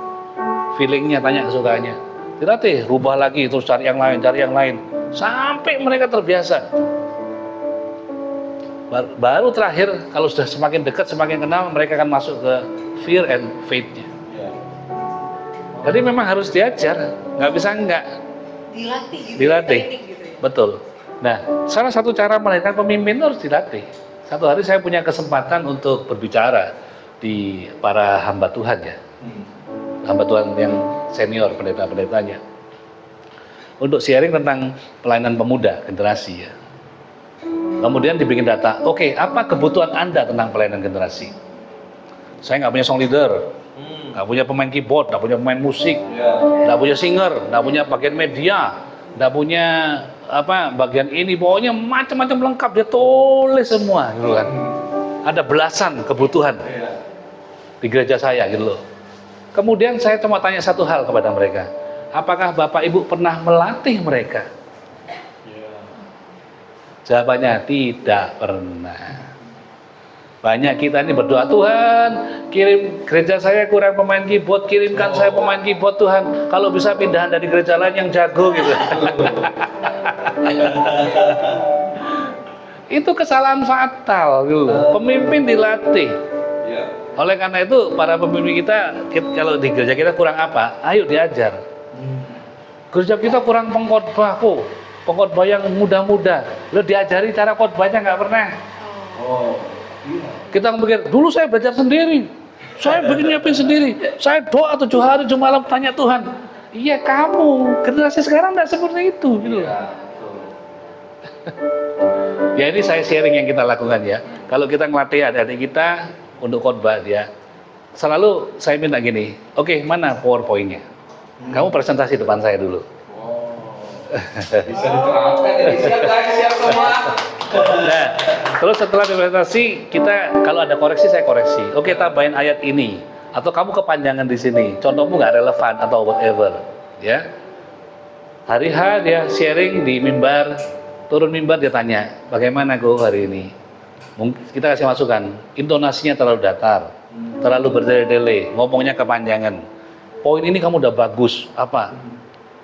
Feelingnya, tanya kesukaannya. Dilatih, rubah lagi, terus cari yang lain. Sampai mereka terbiasa. Baru terakhir kalau sudah semakin dekat, semakin kenal, mereka akan masuk ke fear and faith-nya. Jadi memang harus diajar, nggak bisa enggak. Dilatih gitu. Dilatih, Training gitu ya. betul. Nah, salah satu cara melahirkan pemimpin itu harus dilatih. Satu hari saya punya kesempatan untuk berbicara di para hamba Tuhan ya, hamba Tuhan yang senior, pendeta-pendetanya, untuk sharing tentang pelayanan pemuda generasi ya. Kemudian dibikin data, oke, apa kebutuhan Anda tentang pelayanan generasi? Saya nggak punya song leader, nggak punya pemain keyboard, nggak punya pemain musik, nggak punya singer, nggak punya bagian media, nggak punya bagian ini, pokoknya macam-macam lengkap, dia tulis semua gitu kan. Ada belasan kebutuhan di gereja saya gitu loh. Kemudian saya cuma tanya satu hal kepada mereka, apakah Bapak Ibu pernah melatih mereka? Jawabannya tidak pernah. Banyak kita ini berdoa, Tuhan kirim gereja saya kurang pemain keyboard, kirimkan saya pemain keyboard Tuhan, kalau bisa pindahan dari gereja lain yang jago gitu. Itu kesalahan fatal gitu. Pemimpin dilatih. Oleh karena itu para pemimpin kita kalau di gereja kita kurang apa, ayo diajar. Gereja kita kurang pengkhotbah kok, pengkhotbah yang muda-muda, lo diajari cara khotbahnya nggak pernah. Kita mikir, dulu saya belajar sendiri, saya bikin nyiapin sendiri, saya doa 7 hari 7 malam tanya Tuhan. Iya kamu, generasi sekarang nggak seperti itu gitu. Ya ini saya sharing yang kita lakukan ya. Kalau kita ngelatih adik-adik kita untuk khotbah dia, selalu saya minta gini, oke, mana PowerPoint-nya? Kamu presentasi depan saya dulu. Bisa diterapkan ini, siap semua. Nah, terus setelah presentasi kita kalau ada koreksi saya koreksi. Oke, tambahin ayat ini atau kamu kepanjangan di sini. Contohmu nggak relevan atau whatever, ya. Hari H dia sharing di mimbar, turun mimbar dia tanya, bagaimana Go hari ini? Kita kasih masukan, intonasinya terlalu datar, terlalu berdele-dele, ngomongnya kepanjangan. Poin ini kamu udah bagus, apa?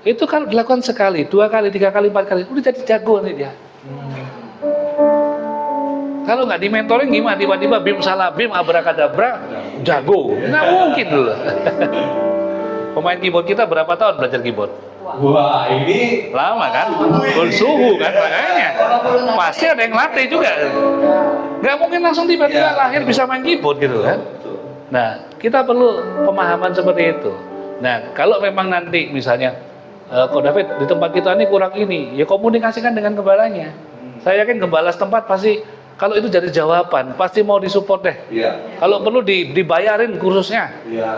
Itu kan dilakukan sekali, 2 kali, 3 kali, 4 kali, udah jadi jago nih dia. Kalau nggak di mentoring gimana? Tiba-tiba bim salah bim abrakadabra, jago. Nggak mungkin dulu. Pemain keyboard kita berapa tahun belajar keyboard? Wah, ini Lama kan? Bersuhu kan makanya. Pasti ada yang latih juga. Nggak mungkin langsung tiba-tiba lahir bisa main keyboard gitu kan? Nah, kita perlu pemahaman seperti itu. Nah, kalau memang nanti misalnya, Ko David di tempat kita ini kurang ini, ya komunikasikan dengan gembalanya. Saya yakin gembala setempat pasti Kalau itu jadi jawaban, pasti mau disupport deh. Iya. Kalau perlu dibayarin kursusnya. Iya.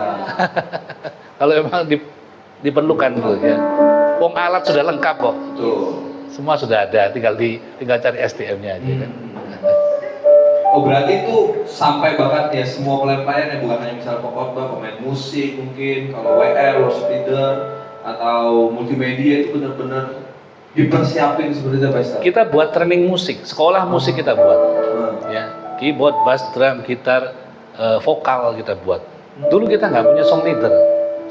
Kalau emang diperlukan tuh ya. Wong alat sudah lengkap kok. Tuh. Semua sudah ada, tinggal cari SDM-nya aja kan. Oh berarti itu sampai banget ya semua pelayan-pelayan yang bukan hanya misalnya pokoknya pemain musik mungkin, kalau WR, worship leader atau multimedia itu benar-benar dipersiapin seperti itu Pak Ustaz? Kita buat training musik, sekolah musik kita buat. Ya, keyboard, bass, drum, gitar, vokal kita buat. Dulu kita nggak punya song leader.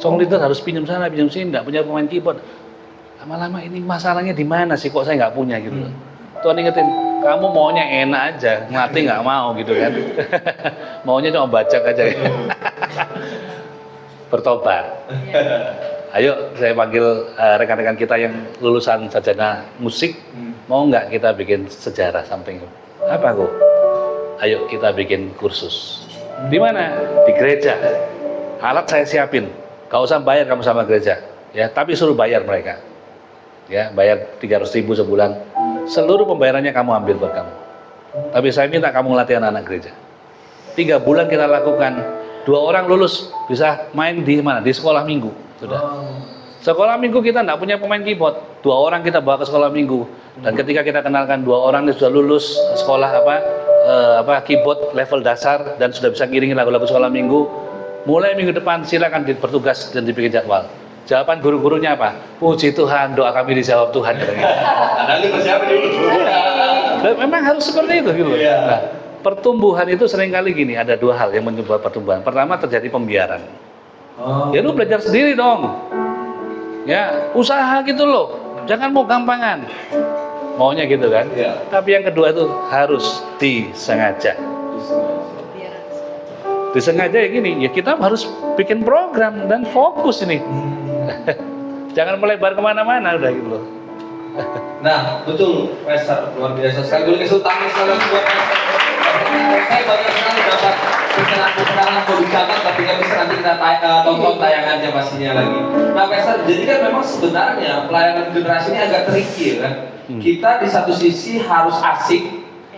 Song leader harus pinjam sana, pinjam sini, nggak punya pemain keyboard. Lama-lama ini masalahnya di mana sih kok saya nggak punya gitu loh. Tuhan ingetin, kamu maunya enak aja, ngelatih nggak mau gitu kan. Maunya cuma bacak aja. Bertobat. Ayo saya panggil rekan-rekan kita yang lulusan sarjana musik, mau nggak kita bikin sejarah samping? Apa kok? Ayo kita bikin kursus. Di mana? Di gereja. Alat saya siapin. Gak usah bayar kamu sama gereja, ya. Tapi suruh bayar mereka. Ya, bayar 300.000 sebulan. Seluruh pembayarannya kamu ambil buat kamu. Tapi saya minta kamu ngelatih anak-anak gereja. 3 bulan kita lakukan. 2 orang lulus bisa main di mana? Di sekolah minggu. Sudah. Sekolah minggu kita nggak punya pemain keyboard. 2 orang kita bawa ke sekolah minggu. Dan ketika kita kenalkan 2 orang ini sudah lulus sekolah keyboard level dasar dan sudah bisa ngiringin lagu-lagu sekolah minggu. Mulai minggu depan silakan bertugas dan dibikin jadwal. Jawaban guru-gurunya apa? Puji Tuhan, doa kami dijawab Tuhan. Nanti persiapan dulu. Dan memang harus seperti itu gitu. Iya. Nah, pertumbuhan itu seringkali gini, ada 2 hal yang menyebabkan pertumbuhan. Pertama terjadi pembiaran. Ya lu belajar sendiri dong. Ya, usaha gitu loh. Jangan mau gampangan. Maunya gitu kan? Iya. Tapi yang kedua itu harus disengaja. Disengaja ya gini, ya kita harus bikin program dan fokus ini. Jangan melebar kemana-mana udah gitu loh. Nah, betul, Pastor, luar biasa sekali. Boleh kasih tangan sekali lagi buat Pastor. Saya banyak sekali dapat pencerahan-pencerahan mau dicatat, tapi nggak bisa nanti kita tonton tayangannya pastinya lagi. Nah, Pastor, jadi kan memang sebenarnya pelayanan generasi ini agak tricky ya kan. Kita di satu sisi harus asik,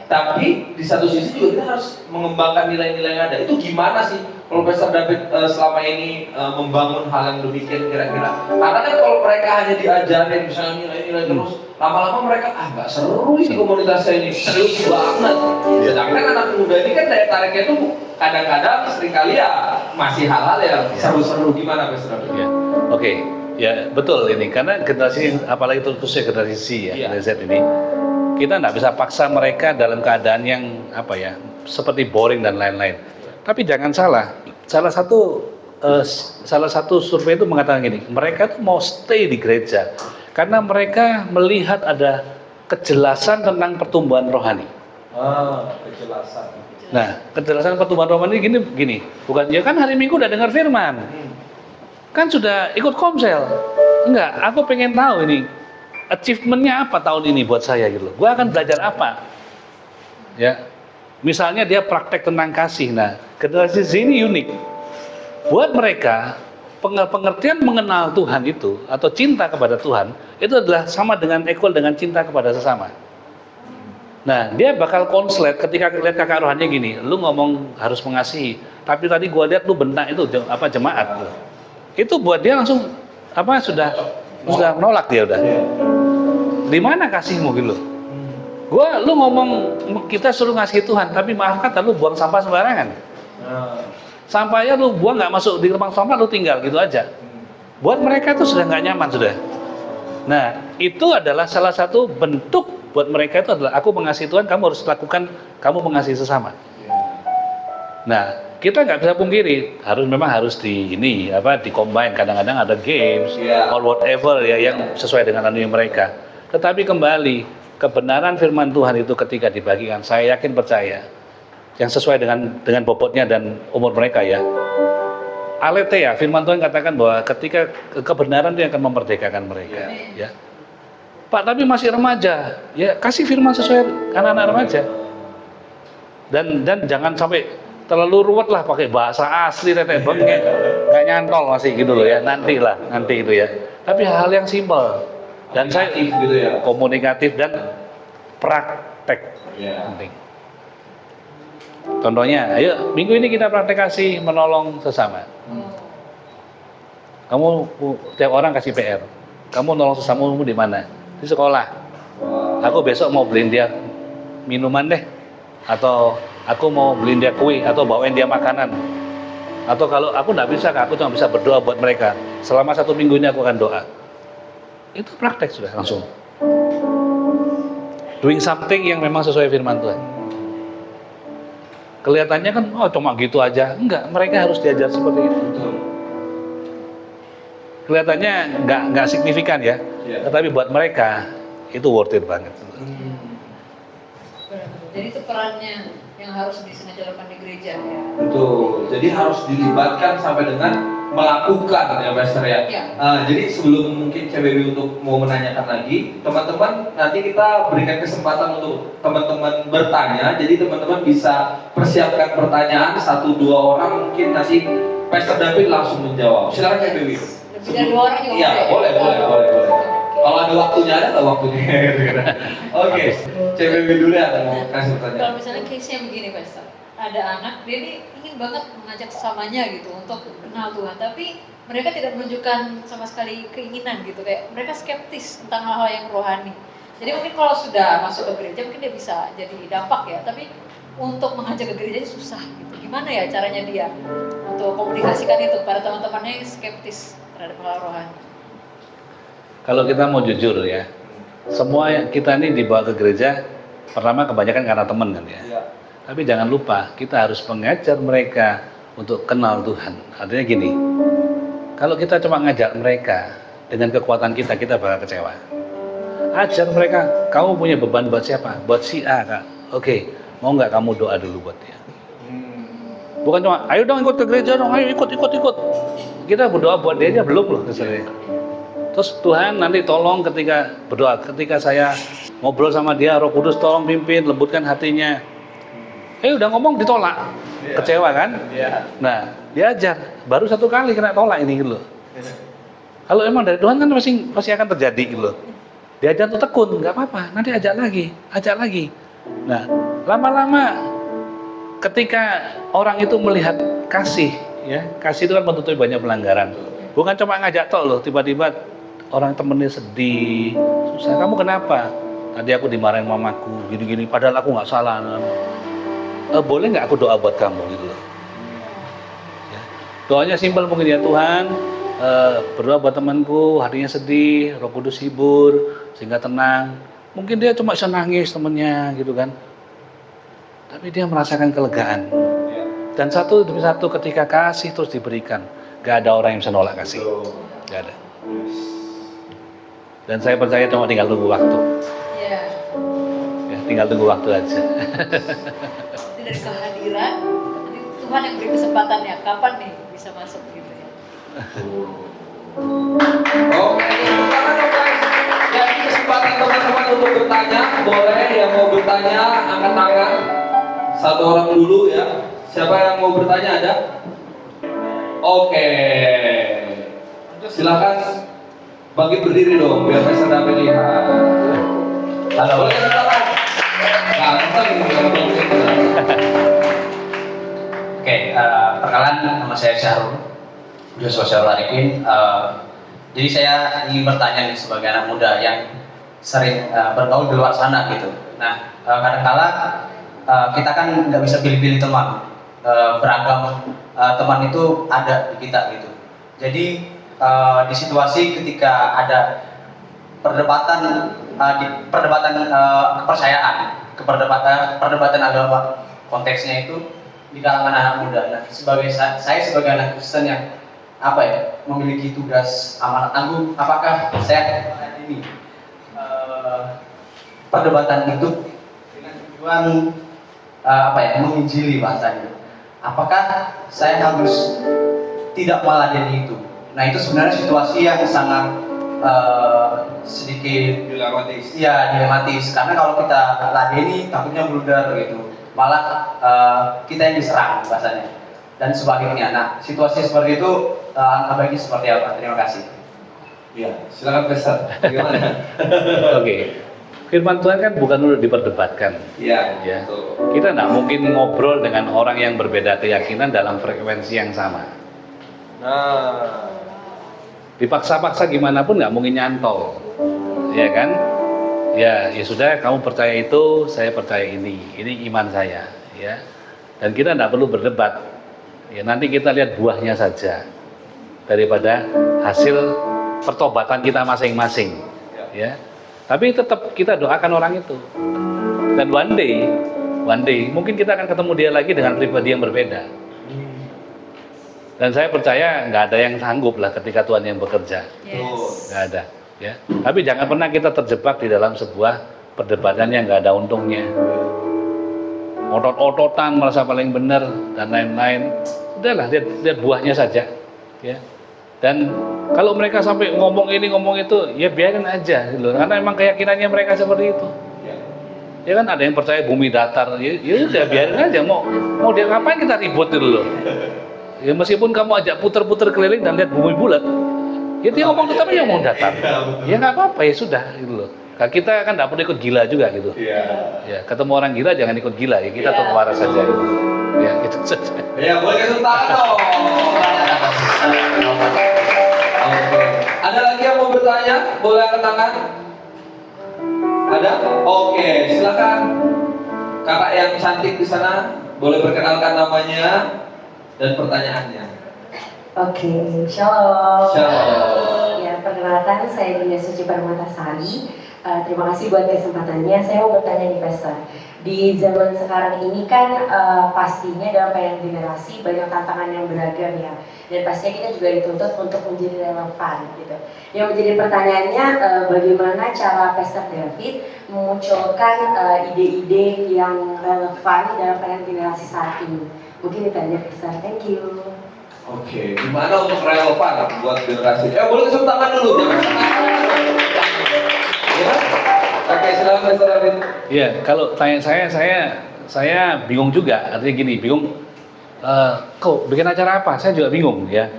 tapi di satu sisi juga kita harus mengembangkan nilai-nilai yang ada. Itu gimana sih Profesor David selama ini membangun hal yang demikian kira-kira? Karena kan kalau mereka hanya diajarin misalnya nilai-nilai terus, lama-lama mereka nggak seru ini komunitasnya ini, serius banget. Sedangkan anak muda ini kan daya tariknya tuh kadang-kadang seringkali ya masih hal-hal yang seru-seru. Gimana Profesor David? Ya. Oke, ya betul ini karena generasi apalagi khususnya generasi Z ya, generasi Z ini kita nggak bisa paksa mereka dalam keadaan yang seperti boring dan lain-lain. Tapi jangan salah satu survei itu mengatakan gini, mereka tuh mau stay di gereja karena mereka melihat ada kejelasan tentang pertumbuhan rohani. Kejelasan. Nah, kejelasan pertumbuhan rohani gini, bukan ya kan hari Minggu udah dengar firman, kan sudah ikut komsel, enggak? Aku pengen tahu ini achievement-nya apa tahun ini buat saya gitu loh. Gue akan belajar apa? Ya. Misalnya dia praktek tentang kasih. Nah, generasi Z ini unik. Buat mereka, pengertian mengenal Tuhan itu atau cinta kepada Tuhan itu adalah sama dengan equal dengan cinta kepada sesama. Nah, dia bakal konslet ketika lihat kakak rohaninya gini, lu ngomong harus mengasihi, tapi tadi gua lihat lu bentak itu jemaat. Itu buat dia langsung sudah menolak dia udah. Di mana kasihmu gitu? Lu ngomong kita suruh ngasih Tuhan, tapi maaf kata lu buang sampah sembarangan. Sampahnya lu buang nggak masuk di lubang sampah, lu tinggal gitu aja. Buat mereka itu sudah nggak nyaman sudah. Nah, itu adalah salah satu bentuk buat mereka itu adalah aku mengasihi Tuhan, kamu harus lakukan, kamu mengasihi sesama. Nah, kita nggak bisa pungkiri, memang harus di combine. Kadang-kadang ada games or whatever ya yang sesuai dengan anugerah mereka. Tetapi kembali kebenaran firman Tuhan itu ketika dibagikan, saya yakin percaya yang sesuai dengan bobotnya dan umur mereka ya. Aletheia, firman Tuhan katakan bahwa ketika kebenaran itu akan memerdekakan mereka. Ya. Pak, tapi masih remaja, ya kasih firman sesuai anak-anak remaja. Dan jangan sampai terlalu ruwet lah pakai bahasa asli tetek bengek, nggak nyantol masih gitu loh ya. Nanti itu ya. Tapi hal yang simpel. Dan saya gitu ya. Komunikatif dan praktek penting. Contohnya, ayo minggu ini kita praktekasi menolong sesama. Kamu tiap orang kasih PR. Kamu nolong sesamamu di mana? Di sekolah. Aku besok mau beliin dia minuman deh, atau aku mau beliin dia kue, atau bawain dia makanan. Atau kalau aku nggak bisa, aku cuma bisa berdoa buat mereka. Selama 1 minggu ini aku akan doa. Itu praktek sudah langsung. Doing something yang memang sesuai firman Tuhan. Kelihatannya kan, oh cuma gitu aja. Enggak, mereka harus diajar seperti itu. Kelihatannya nggak signifikan ya, tetapi buat mereka itu worth it banget. Jadi itu perannya yang harus disengaja lakukan di gereja ya. Betul. Jadi harus dilibatkan sampai dengan melakukan ya Pastor ya. Ya. Jadi sebelum mungkin CBB untuk mau menanyakan lagi, teman-teman nanti kita berikan kesempatan untuk teman-teman bertanya. Jadi teman-teman bisa persiapkan pertanyaan 1-2 orang, mungkin nanti Pastor David langsung menjawab. Silakan CBB. Lebih dari 2 orang juga Iya, boleh. Kalau ada waktunya, ada nggak waktunya? Oke, CBB dulu ya mau kasih pertanyaan. Kalau misalnya case-nya begini Pastor, ada anak, dia ini ingin banget mengajak sesamanya gitu untuk kenal Tuhan, tapi mereka tidak menunjukkan sama sekali keinginan gitu, kayak mereka skeptis tentang hal-hal yang rohani. Jadi mungkin kalau sudah masuk ke gereja mungkin dia bisa jadi dampak ya, tapi untuk mengajak ke gereja susah gitu. Gimana ya caranya dia untuk komunikasikan itu pada teman-temannya yang skeptis terhadap hal rohani? Kalau kita mau jujur ya, semua yang kita ini dibawa ke gereja, pertama kebanyakan karena teman kan ya. Tapi jangan lupa, kita harus mengajar mereka untuk kenal Tuhan. Artinya gini, kalau kita cuma ngajak mereka dengan kekuatan kita bakal kecewa. Ajar mereka, kamu punya beban buat siapa? Buat si A, Kak. Oke, mau nggak kamu doa dulu buat dia? Bukan cuma, ayo dong ikut ke gereja dong, ayo ikut. Kita berdoa buat dia aja belum loh sebenarnya. Terus Tuhan nanti tolong ketika berdoa, ketika saya ngobrol sama dia, Roh Kudus tolong pimpin, lembutkan hatinya. Udah ngomong ditolak, kecewa kan? Nah, diajar, baru 1 kali kena tolak ini gitu loh. Kalau emang dari Tuhan kan pasti akan terjadi gitu loh. Diajar tuh tekun, nggak apa-apa, nanti ajak lagi. Nah, lama-lama ketika orang itu melihat kasih, ya kasih itu kan menutupi banyak pelanggaran. Bukan cuma ngajak tok loh, tiba-tiba orang temennya sedih, susah. Kamu kenapa? Tadi aku dimarahin mamaku, gini-gini. Padahal aku nggak salah. Boleh nggak aku doa buat kamu gitu loh? Ya. Doanya simpel mungkin ya, Tuhan. Berdoa buat temanku, hatinya sedih, Roh Kudus hibur, sehingga tenang. Mungkin dia cuma bisa nangis temennya gitu kan. Tapi dia merasakan kelegaan. Dan satu demi satu ketika kasih terus diberikan, gak ada orang yang bisa nolak kasih. Gak ada. Dan saya percaya cuma tinggal tunggu waktu. Ya, Tinggal tunggu waktu aja. Jadi dari kehadiran, nanti Tuhan yang beri kesempatannya, kapan nih bisa masuk gitu ya. Oke, tepuk tangan dong guys. Jadi kesempatan teman-teman untuk bertanya, boleh yang mau bertanya angkat tangan. 1 orang dulu ya. Siapa yang mau bertanya ada? Oke. Silakan bangkit berdiri dong biar saya dapat lihat. Halo. Boleh tepuk tangan. Ganteng ini kalau bangkit. Oke, perkenalan, nama saya Syahrul Joshua Syahrul Arifin. Jadi saya ingin bertanya nih sebagai anak muda yang sering bergaul di luar sana gitu. Nah, kadang-kala kita kan nggak bisa pilih-pilih teman. Beragam teman itu ada di kita gitu. Jadi di situasi ketika ada perdebatan kepercayaan, perdebatan agama, konteksnya itu di kalangan anak muda. Nah, saya sebagai anak Kristen yang memiliki tugas amanat tanggung, apakah saya ini perdebatan itu dengan tujuan menginjili bahasanya? Apakah saya harus tidak meladeni itu? Nah, itu sebenarnya situasi yang sangat sedikit dilematis. Karena kalau kita ladeni takutnya blunder gitu, malah kita yang diserang bahasanya dan sebagainya. Nah, situasi seperti itu baiknya seperti apa? Terima kasih. Iya, silakan Pastor. Gimana? Oke. firman Tuhan kan bukan untuk diperdebatkan. Iya, Ya. betul. Kita nggak mungkin ngobrol dengan orang yang berbeda keyakinan dalam frekuensi yang sama. Nah, Dipaksa-paksa gimana pun nggak mungkin nyantol, ya kan? Ya sudah, kamu percaya itu, saya percaya ini iman saya, ya. Dan kita nggak perlu berdebat, ya nanti kita lihat buahnya saja daripada hasil pertobatan kita masing-masing, ya. Tapi tetap kita doakan orang itu, dan one day mungkin kita akan ketemu dia lagi dengan pribadi yang berbeda. Dan saya percaya nggak ada yang sanggup lah ketika Tuhan yang bekerja, Yes. nggak ada, ya. Tapi jangan pernah kita terjebak di dalam sebuah perdebatan yang nggak ada untungnya. Otot-ototan merasa paling benar dan lain-lain. Udahlah, lihat buahnya saja, ya. Dan kalau mereka sampai ngomong ini ngomong itu, ya biarin aja, gitu. Karena emang keyakinannya mereka seperti itu. Ya kan ada yang percaya bumi datar, ya udah biarin aja. Mau dia ngapain kita ribut dulu loh. Ya meskipun kamu ajak puter-puter keliling dan lihat bumi bulat, ya dia ngomong tetap aja ngomong datar. Ya nggak apa-apa, ya sudah gitu loh. Nah, kita kan nggak perlu ikut gila juga gitu. iya. Ya ketemu orang gila jangan ikut gila, ya kita tetap waras saja. Gitu. Ya gitu saja. Ya, boleh kasih tangan dong. Oke. Ada lagi yang mau bertanya? Boleh angkat tangan? Ada? Oke, silakan. Kakak yang cantik di sana, boleh perkenalkan namanya dan pertanyaannya. Oke, shalom. Shalom. Ya, perkenalkan saya Dinda Suci Parmatasari. Terima kasih buat kesempatannya. Saya mau bertanya nih, Pastor. Di zaman sekarang ini kan pastinya dalam pelayanan generasi banyak tantangan yang beragam ya. Dan pastinya kita juga dituntut untuk menjadi relevan gitu. Yang menjadi pertanyaannya, bagaimana cara Pastor David memunculkan ide-ide yang relevan dalam pelayanan generasi saat ini? Mungkin ditanya Pastor. Thank you. Oke, gimana untuk relevan buat generasi? Boleh kasih tangan dulu, jangan ya? Oke, silakan Pastor David. Ya kalau tanya saya bingung juga. Artinya gini, bingung. Kok bikin acara apa? Saya juga bingung ya.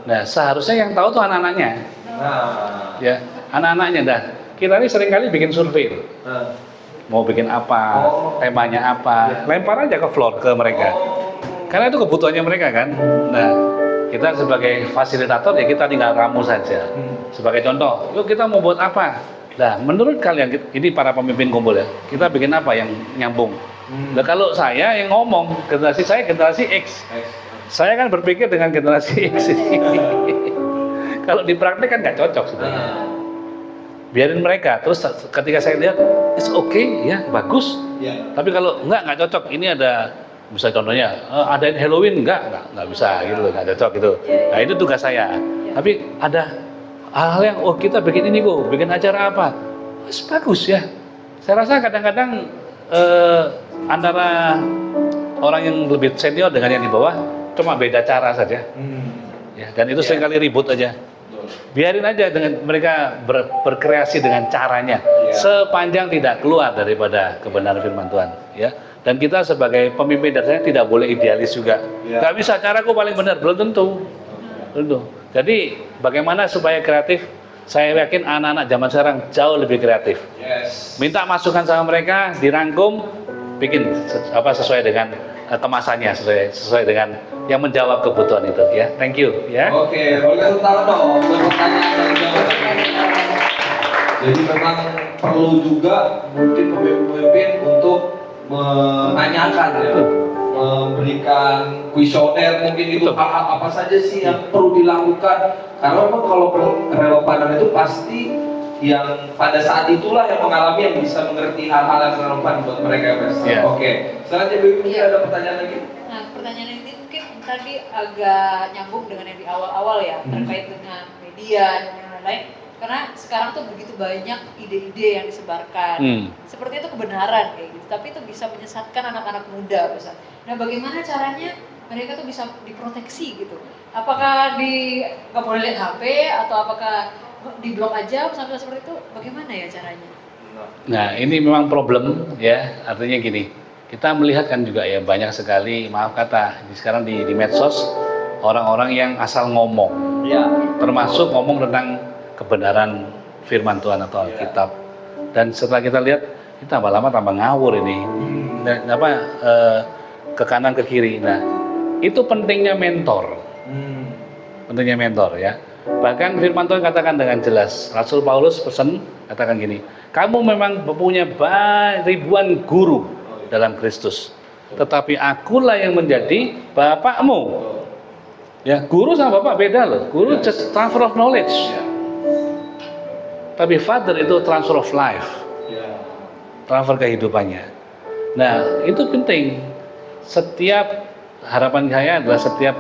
Nah seharusnya yang tahu tuh anak-anaknya, Nah, ya anak-anaknya. Dah kita ini seringkali bikin survei. Mau bikin apa, temanya apa, lempar aja ke floor ke mereka. Karena itu kebutuhannya mereka kan. Nah, kita sebagai fasilitator ya kita tinggal ramu saja. Sebagai contoh, yuk kita mau buat apa? Nah, menurut kalian ini para pemimpin kumpul ya, kita bikin apa yang nyambung? Nah, kalau saya yang ngomong, generasi saya generasi X. Saya kan berpikir dengan generasi X ini. Kalau di praktek kan nggak cocok sebenarnya. Biarin mereka. Terus ketika saya lihat, it's okay ya, bagus. ya. Tapi kalau nggak cocok, ini ada bisa contohnya adain Halloween nggak bisa gitu loh, nggak cocok gitu. Nah itu tugas saya. Tapi ada hal-hal yang kita bikin ini kok, bikin acara apa, bagus ya. Saya rasa kadang-kadang antara orang yang lebih senior dengan yang di bawah cuma beda cara saja. Ya, dan itu seringkali ribut aja. Biarin aja dengan mereka berkreasi dengan caranya, sepanjang tidak keluar daripada kebenaran firman Tuhan. Ya. Dan kita sebagai pemimpin dasarnya tidak boleh idealis juga. Gak bisa caraku paling benar, belum tentu. Jadi bagaimana supaya kreatif? Saya yakin anak-anak zaman sekarang jauh lebih kreatif. Minta masukan sama mereka, dirangkum, bikin sesuai dengan kemasannya, sesuai dengan yang menjawab kebutuhan itu. Ya, thank you. Ya. Oke, boleh kasih tahu dong untuk pertanyaan dan jawaban. Jadi memang perlu juga mungkin pemimpin untuk menanyakan ya, memberikan kuesioner mungkin itu apa saja sih yang perlu dilakukan, karena memang kalau relevanan itu pasti yang pada saat itulah yang mengalami yang bisa mengerti hal-hal yang relevan buat mereka ya Mas. Oke, selanjutnya Bibi ada pertanyaan lagi? Nah, pertanyaan ini mungkin tadi agak nyambung dengan yang di awal-awal ya, terkait dengan media dan yang lain-lain. Karena sekarang tuh begitu banyak ide-ide yang disebarkan. Seperti itu kebenaran kayak gitu, tapi itu bisa menyesatkan anak-anak muda besar. Nah, bagaimana caranya mereka tuh bisa diproteksi gitu? Apakah nggak boleh lihat HP atau apakah di blok aja sampai seperti itu? Bagaimana ya caranya? Nah, ini memang problem ya. Artinya gini, kita melihat kan juga ya banyak sekali, maaf kata, sekarang di medsos orang-orang yang asal ngomong. Ya, termasuk ngomong tentang kebenaran firman Tuhan atau Alkitab. Dan setelah kita lihat, ini tambah lama tambah ngawur ini. Dan ke kanan ke kiri. Nah, itu pentingnya mentor. Pentingnya mentor ya. Bahkan firman Tuhan katakan dengan jelas, Rasul Paulus pesan katakan gini, kamu memang punya ribuan guru dalam Kristus, tetapi akulah yang menjadi bapakmu. Ya, guru sama bapak beda loh. Guru just transfer of knowledge. Tapi father itu transfer of life. Transfer kehidupannya. Nah, itu penting. Setiap harapan saya adalah setiap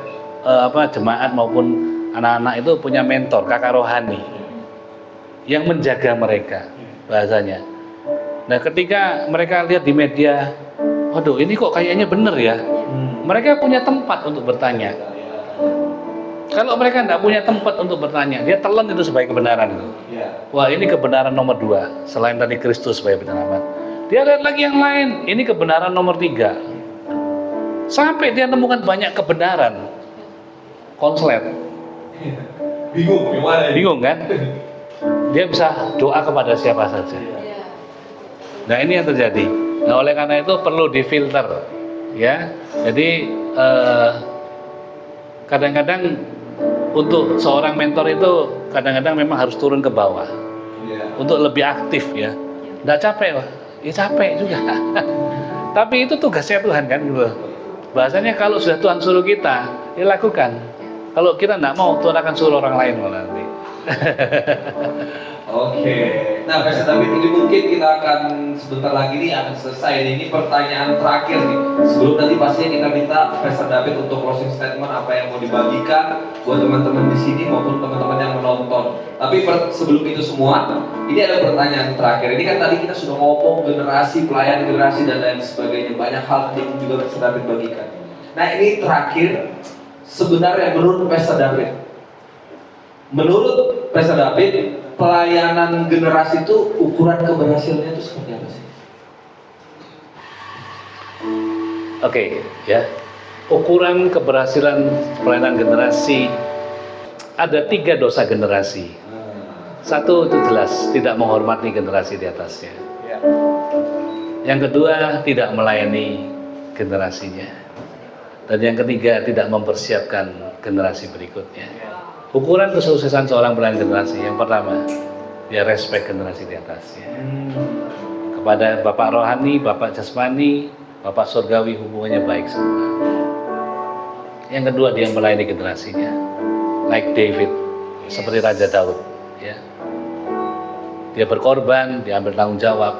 jemaat maupun anak-anak itu punya mentor, kakak rohani yang menjaga mereka bahasanya. Nah, ketika mereka lihat di media, waduh ini kok kayaknya bener ya, mereka punya tempat untuk bertanya. Kalau mereka tidak punya tempat untuk bertanya, dia telan itu sebagai kebenaran itu. Wah, ini kebenaran nomor 2 selain tadi Kristus sebagai penyelamat. Dia lihat lagi yang lain, ini kebenaran nomor 3. Sampai dia nemukan banyak kebenaran. Konslet. Bingung gimana ini? Bingung kan? Dia bisa doa kepada siapa saja. Nah, ini yang terjadi. Nah, oleh karena itu perlu difilter, ya. Jadi kadang-kadang untuk seorang mentor itu kadang-kadang memang harus turun ke bawah untuk lebih aktif ya. Nggak capek, Pak? Ya capek juga. Tapi itu tugasnya Tuhan kan gitu. Bahasanya kalau sudah Tuhan suruh kita, ya lakukan. Kalau kita nggak mau, Tuhan akan suruh orang lain malah nanti. Oke. Nah, Pastor David, ini mungkin kita akan sebentar lagi nih akan selesai. Ini pertanyaan terakhir nih. Sebelum nanti pastinya kita minta Pastor David untuk closing statement apa yang mau dibagikan buat teman-teman di sini maupun teman-teman yang menonton. Tapi sebelum itu semua, ini ada pertanyaan terakhir. Ini kan tadi kita sudah ngomong generasi, pelayan generasi dan lain sebagainya. Banyak hal yang juga Pastor David bagikan. Nah, ini terakhir. Sebenarnya menurut Pastor David, pelayanan generasi itu ukuran keberhasilannya itu seperti apa sih? Oke, ya. Ukuran keberhasilan pelayanan generasi ada 3 dosa generasi. 1 itu jelas tidak menghormati generasi di atasnya. Yang kedua tidak melayani generasinya. Dan yang ketiga tidak mempersiapkan generasi berikutnya. Ukuran kesuksesan seorang pelayan generasi, yang pertama, dia respect generasi di atasnya. Kepada bapak rohani, bapak jasmani, bapak surgawi hubungannya baik semua. Yang kedua, dia melayani generasinya, like David, seperti Raja Daud. Ya. Dia berkorban, dia ambil tanggung jawab,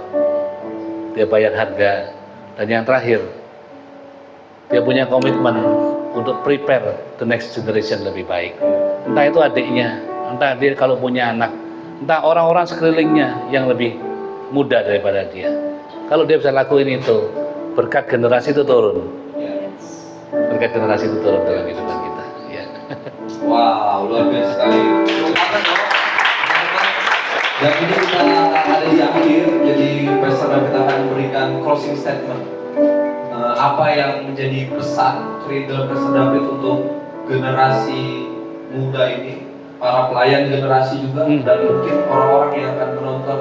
dia bayar harga, dan yang terakhir, dia punya komitmen untuk prepare the next generation lebih baik. Entah itu adiknya, entah dia kalau punya anak, entah orang-orang sekelilingnya yang lebih muda daripada dia. Kalau dia bisa lakuin itu, berkat generasi itu turun. Berkat generasi itu turun dalam kehidupan kita. Ya. Wow, luar biasa sekali. Dan ini kita ada di akhir, jadi Pastor David akan memberikan closing statement. Apa yang menjadi pesan dalam Pastor David untuk generasi muda ini, para pelayan generasi juga, dan mungkin orang-orang yang akan menonton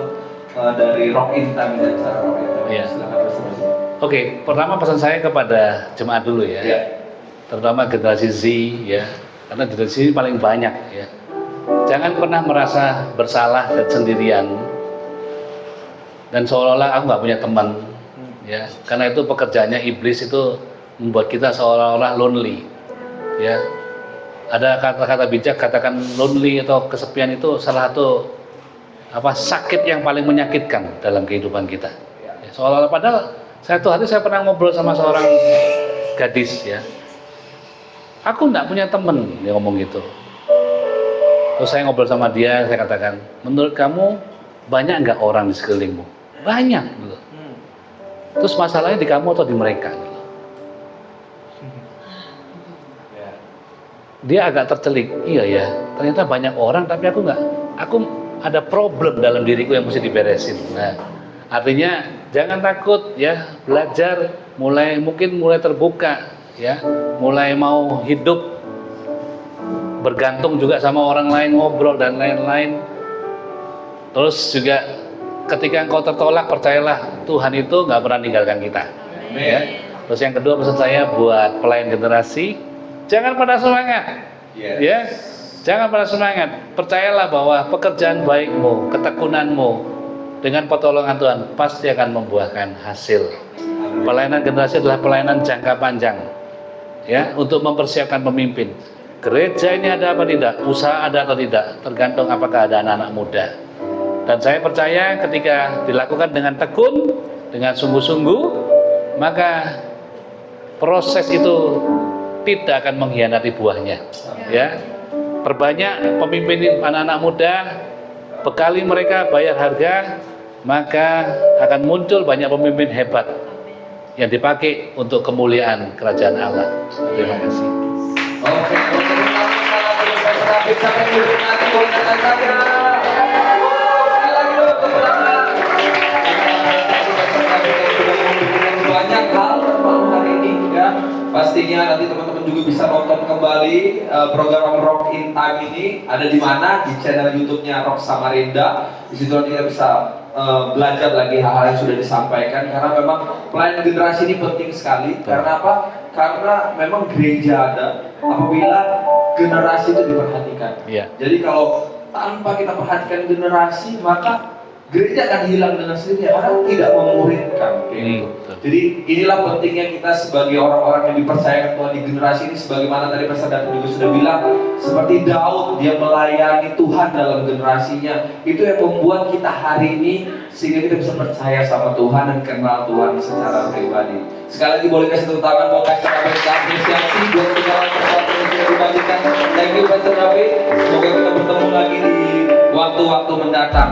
dari Rock in Time dan acara Rock in Time. Iya. Silakan Pastor David. Oke, pertama pesan saya kepada jemaat dulu ya, terutama generasi Z ya, karena generasi ini paling banyak ya. Jangan pernah merasa bersalah dan sendirian dan seolah-olah aku nggak punya teman. Ya, karena itu pekerjaannya iblis itu membuat kita seolah-olah lonely. Ya, ada kata-kata bijak katakan lonely atau kesepian itu salah satu sakit yang paling menyakitkan dalam kehidupan kita. Ya, seolah-olah padahal satu hari saya pernah ngobrol sama seorang gadis ya. Aku enggak punya teman, dia ngomong gitu. Terus saya ngobrol sama dia, saya katakan, menurut kamu banyak enggak orang di sekelilingmu? Banyak gitu. Terus masalahnya di kamu atau di mereka? Dia agak tercelik, iya ya, ternyata banyak orang tapi aku ada problem dalam diriku yang mesti diberesin. Nah, artinya jangan takut ya, belajar, mungkin mulai terbuka ya, mulai mau hidup bergantung juga sama orang lain, ngobrol dan lain-lain. Terus juga ketika engkau tertolak, percayalah Tuhan itu nggak pernah meninggalkan kita. Ya. Terus yang kedua pesan saya buat pelayan generasi, jangan pada semangat. Ya, jangan pada semangat. Percayalah bahwa pekerjaan baikmu, ketekunanmu dengan pertolongan Tuhan pasti akan membuahkan hasil. Pelayanan generasi adalah pelayanan jangka panjang. Ya, untuk mempersiapkan pemimpin. Gereja ini ada apa tidak? Usaha ada atau tidak? Tergantung apakah ada anak-anak muda. Dan saya percaya ketika dilakukan dengan tekun, dengan sungguh-sungguh, maka proses itu tidak akan mengkhianati buahnya. Ya, perbanyak pemimpin anak-anak muda, bekali mereka bayar harga, maka akan muncul banyak pemimpin hebat yang dipakai untuk kemuliaan kerajaan Allah. Terima kasih. Oke, sampai dulu nanti boleh saya. Banyak hal malam hari ini ya. Pastinya nanti teman-teman juga bisa nonton kembali program Rock in Time ini ada di mana di channel YouTube-nya Rock Samarinda. Di situ nanti kita bisa belajar lagi hal-hal yang sudah disampaikan karena memang pelayanan generasi ini penting sekali. Karena apa? Karena memang gereja ada apabila generasi itu diperhatikan. Iya. Jadi kalau tanpa kita perhatikan generasi maka gereja akan hilang dengan sendirinya karena tidak memuridkan. Gitu. Jadi inilah pentingnya kita sebagai orang-orang yang dipercayakan Tuhan di generasi ini, sebagaimana tadi Pastor David juga sudah bilang, seperti Daud dia melayani Tuhan dalam generasinya. Itu yang membuat kita hari ini sehingga kita bisa percaya sama Tuhan dan kenal Tuhan secara pribadi. Sekali lagi boleh kasih tepuk tangan buat Pastor David, apresiasi buat segala sesuatu yang sudah dibagikan. Thank you Pastor David. Semoga kita bertemu lagi di waktu-waktu mendatang.